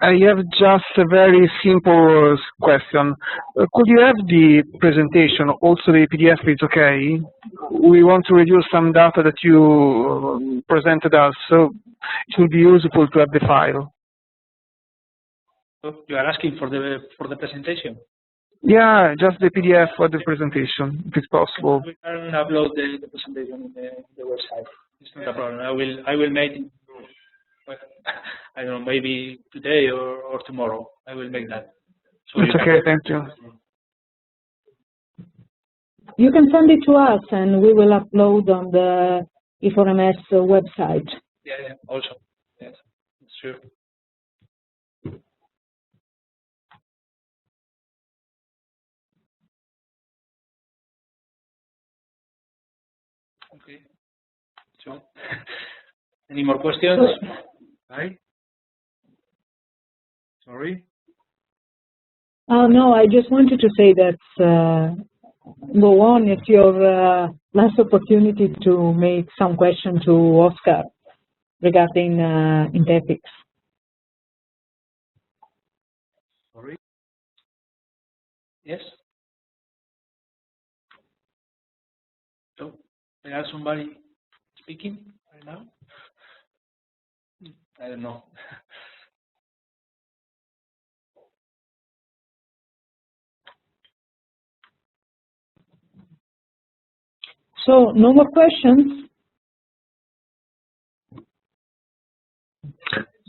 I have just a very simple question. Could you have the presentation, also the PDF is okay? We want to reduce some data that you presented us, so it will be useful to have the file. You are asking for the presentation? Yeah, just the PDF for the presentation, if it's possible. We can upload the presentation in the website. It's not a problem. I will make it. I don't know, maybe today or tomorrow. I will make that. So it's okay. Thank you. You can send it to us, and we will upload on the E4MS website. Yeah. Also, yes, it's true. Okay. So, any more questions? Hi. Sorry. No, I just wanted to say that go on. It's your last opportunity to make some question to Oscar regarding Intefix. Sorry. Yes. So, I have somebody speaking right now. I don't know. So, no more questions?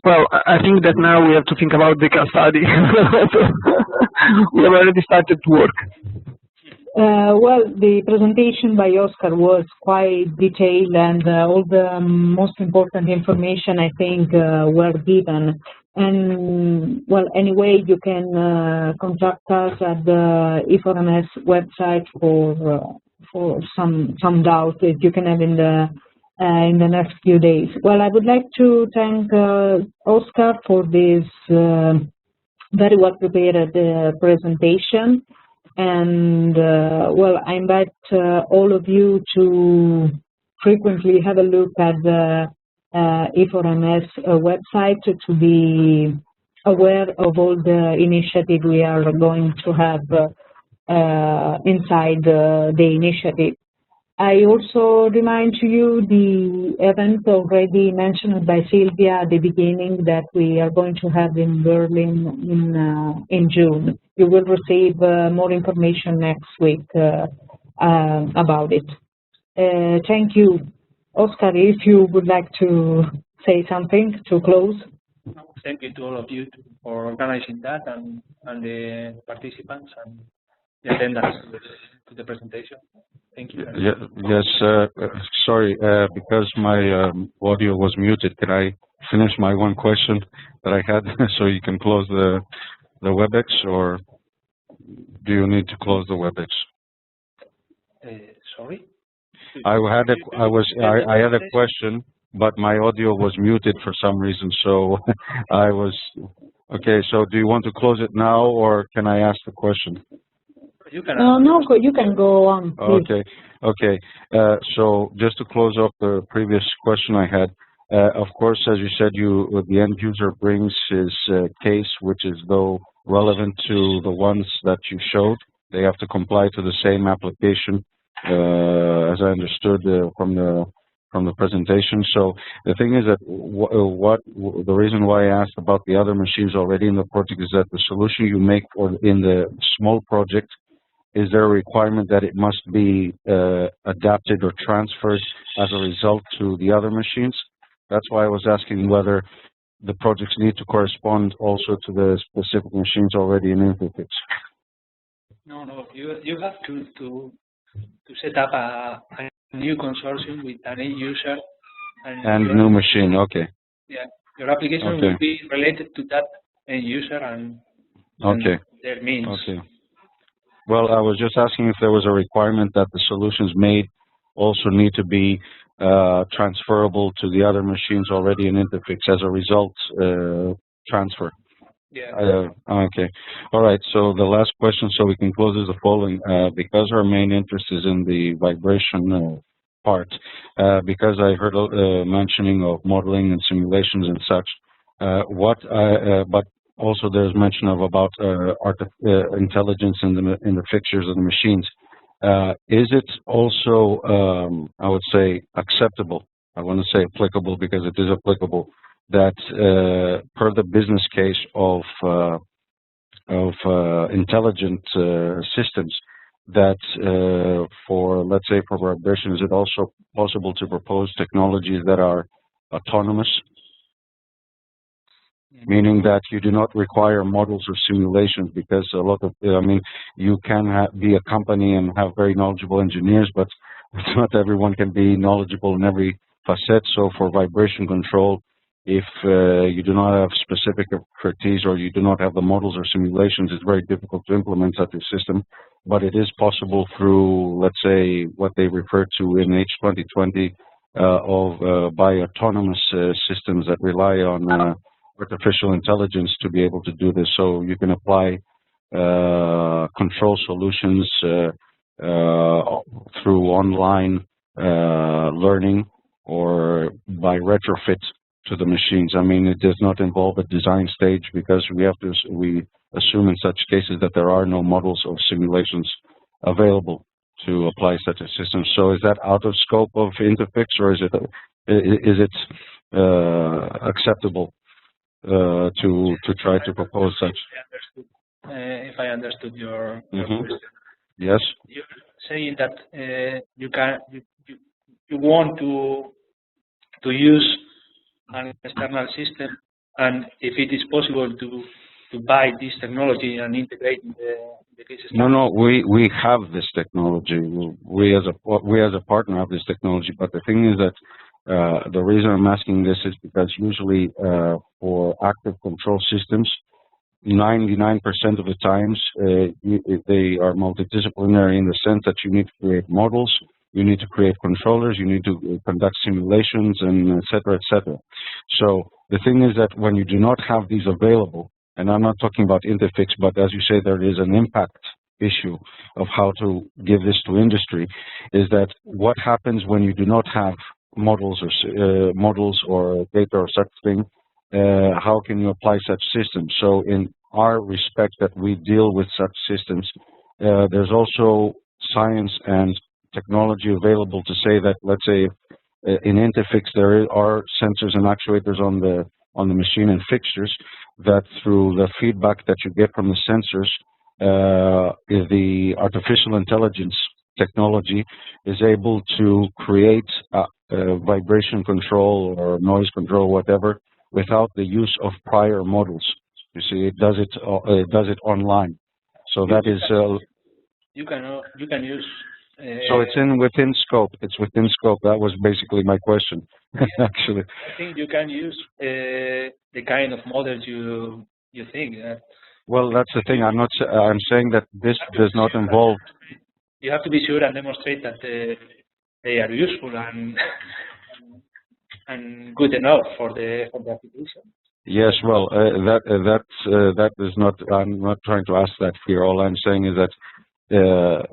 Well, I think that now we have to think about the case study. We have already started to work. Well, the presentation by Oscar was quite detailed, and all the most important information, I think, were given. And, well, anyway, you can contact us at the E4MS website for some doubt that you can have in in the next few days. Well, I would like to thank Oscar for this very well prepared presentation. And well, I invite all of you to frequently have a look at the E4MS website to be aware of all the initiative we are going to have inside the initiative. I also remind you the event already mentioned by Silvia at the beginning that we are going to have in Berlin in June. You will receive more information next week about it. Thank you. Oscar, if you would like to say something to close. Thank you to all of you for organizing that and the participants and the attendance to the presentation. Thank you. Yes, sorry, because my audio was muted, can I finish my one question that I had so you can close the WebEx, or do you need to close the WebEx? Sorry? I had a question, but my audio was muted for some reason, so I was, okay, so do you want to close it now, or can I ask the question? You can no, you can go on, please. Okay. So just to close off the previous question I had, of course, as you said, the end user brings his case, which is though relevant to the ones that you showed. They have to comply to the same application, as I understood from the presentation. So the thing is that the reason why I asked about the other machines already in the project is that the solution you make in the small project, is there a requirement that it must be adapted or transferred as a result to the other machines? That's why I was asking whether the projects need to correspond also to the specific machines already in Intefix. No. You have to set up a new consortium with an end user and new machine. Okay. Yeah, your application will be related to that end user and their means. Okay. Well, I was just asking if there was a requirement that the solutions made also need to be transferable to the other machines already in Intefix as a result transfer. Yeah. Okay. All right. So the last question, so we can close, is the following. Because our main interest is in the vibration part, because I heard mentioning of modeling and simulations and such, but also there's mention of about intelligence in the fixtures of the machines. Is it also, I would say, acceptable? I want to say applicable because it is applicable. That per the business case of intelligent systems, that for, let's say, for vibration, is it also possible to propose technologies that are autonomous? Meaning that you do not require models or simulations, because a lot of, you can be a company and have very knowledgeable engineers, but not everyone can be knowledgeable in every facet. So for vibration control, if you do not have specific expertise or you do not have the models or simulations, it's very difficult to implement such a system. But it is possible through, let's say, what they refer to in H2020 by autonomous systems that rely on artificial intelligence to be able to do this. So you can apply control solutions through online learning or by retrofit to the machines. I mean, it does not involve a design stage, because we assume in such cases that there are no models or simulations available to apply such a system. So is that out of scope of Intefix, or is it acceptable to try to propose such? If I understood your question. Yes. You're saying that you want to use an external system, and if it is possible to buy this technology and integrate in the cases. No, we have this technology. We as a partner have this technology, but the thing is that the reason I'm asking this is because usually for active control systems, 99% of the times they are multidisciplinary in the sense that you need to create models, you need to create controllers, you need to conduct simulations, and et cetera, et cetera. So the thing is that when you do not have these available, and I'm not talking about Intefix, but as you say, there is an impact issue of how to give this to industry, is that what happens when you do not have models or data or such thing, how can you apply such systems? So in our respect that we deal with such systems, there's also science and technology available to say that, let's say, in Intefix there are sensors and actuators on the machine and fixtures that through the feedback that you get from the sensors, the artificial intelligence technology is able to create vibration control or noise control, whatever, without the use of prior models. You see, it does it online. So that is. You can use. So it's within scope. It's within scope. That was basically my question, actually. I think you can use the kind of models you think. Well, that's the thing. I'm saying that this does not involve. You have to be sure and demonstrate that they are useful and good enough for the application. Yes, well, that is not. I'm not trying to ask that here. All I'm saying is that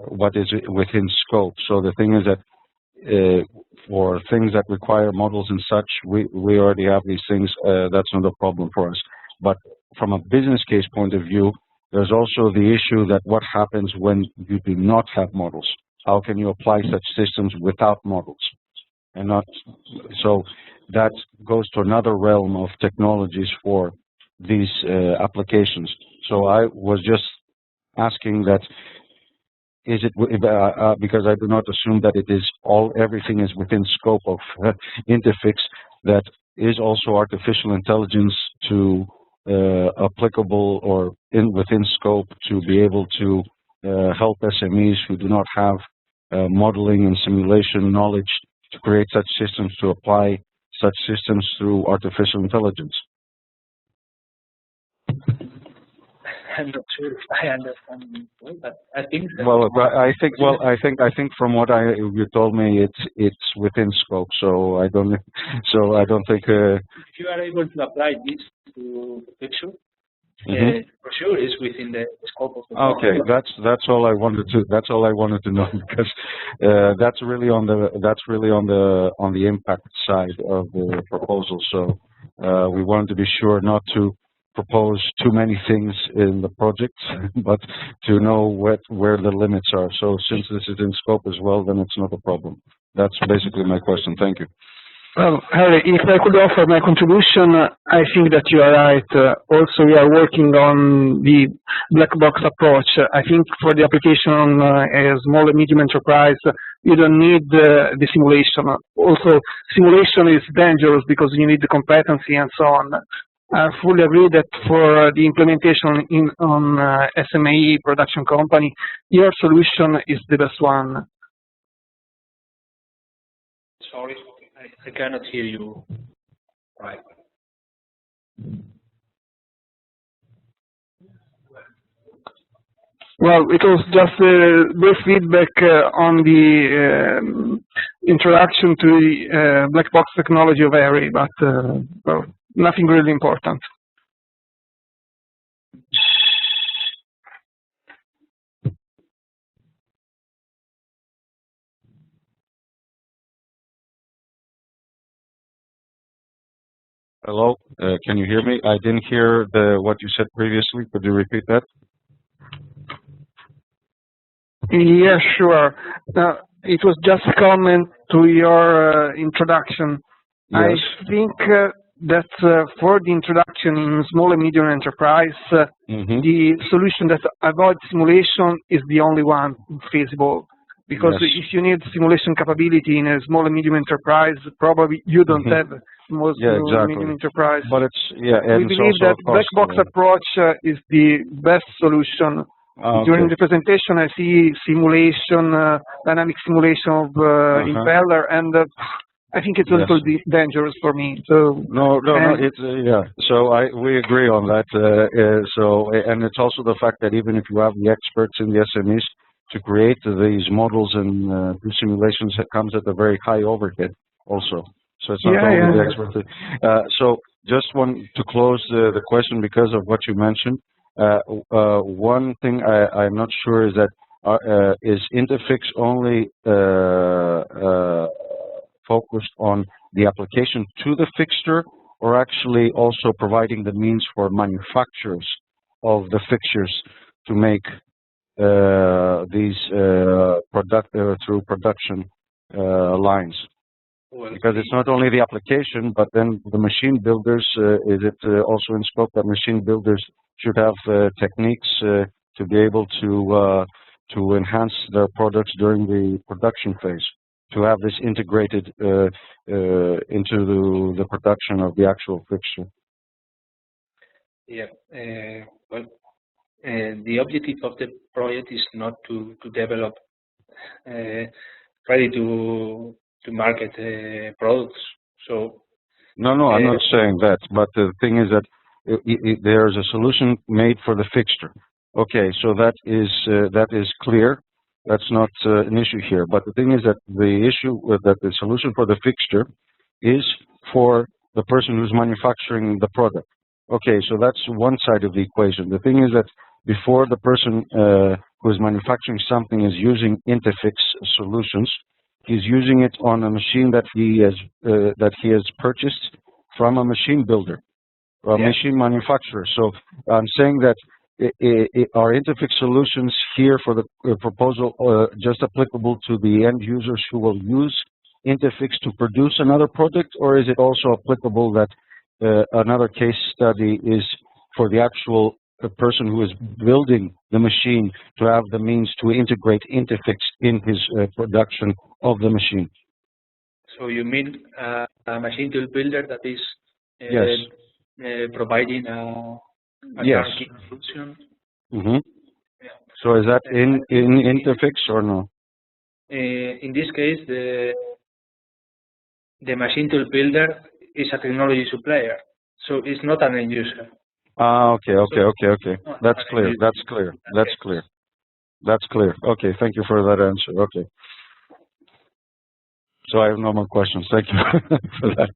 what is within scope. So the thing is that for things that require models and such, we already have these things. That's not a problem for us. But from a business case point of view, there's also the issue that what happens when you do not have models? How can you apply such systems without models? And not so that goes to another realm of technologies for these applications. So I was just asking that, is it because I do not assume that it is everything is within scope of Intefix, that is also artificial intelligence to applicable or within scope to be able to help SMEs who do not have modeling and simulation knowledge to create such systems, to apply such systems through artificial intelligence. I'm not sure if I understand, but I think. Well, I think from what you told me, it's within scope. So I don't think. If you are able to apply this to the picture, for sure, it's within the scope of the. Okay, that's all I wanted to. That's all I wanted to know, because that's really on the impact side of the proposal. So we wanted to be sure not to propose too many things in the project, but to know where the limits are. So since this is in scope as well, then it's not a problem. That's basically my question. Thank you. Well, Harry, if I could offer my contribution, I think that you are right. Also, we are working on the black box approach. I think for the application on a small and medium enterprise, you don't need the simulation. Also, simulation is dangerous because you need the competency and so on. I fully agree that for the implementation on SME production company, your solution is the best one. Sorry, I cannot hear you right. Well, it was just a brief feedback on the introduction to the black box technology of Harry, but well, nothing really important. Hello, can you hear me? I didn't hear what you said previously. Could you repeat that? Yeah, sure. It was just a comment to your introduction. Yes. I think that for the introduction in small and medium enterprise, the solution that avoids simulation is the only one feasible. Because if you need simulation capability in a small and medium enterprise, probably you don't have most small and medium enterprise. But we believe that black box approach is the best solution. During the presentation, I see simulation, dynamic simulation of impeller, and I think it's a little bit dangerous for me. So no, it's So we agree on that. And it's also the fact that even if you have the experts in the SMEs, to create these models and do simulations comes at a very high overhead also. So it's not only the expertise. So just want to close the question because of what you mentioned. One thing I'm not sure is that is Intefix only focused on the application to the fixture, or actually also providing the means for manufacturers of the fixtures to make these through production lines? Because it's not only the application, but then the machine builders, is it also in scope that machine builders should have techniques to be able to enhance their products during the production phase, to have this integrated into the production of the actual fixture? Yeah, well, the objective of the project is not to develop ready to market products. So no, I'm not saying that, but the thing is that there's a solution made for the fixture. Okay, so that is clear. That's not an issue here. But the thing is that the issue that the solution for the fixture is for the person who's manufacturing the product. Okay, so that's one side of the equation. The thing is that before the person who is manufacturing something is using Intefix solutions, he's using it on a machine that he has purchased from a machine builder, or a machine manufacturer. So I'm saying that are Intefix solutions here for the proposal just applicable to the end users who will use Intefix to produce another product, or is it also applicable that another case study is for the actual person who is building the machine to have the means to integrate Intefix in his production of the machine? So you mean a machine tool builder that is providing a turnkey solution? Mm-hmm. Yeah. So is that in Intefix or no? In this case, the machine tool builder is a technology supplier, so it's not an end user. Okay. That's clear. That's clear. Okay, thank you for that answer. Okay. So I have no more questions. Thank you for that.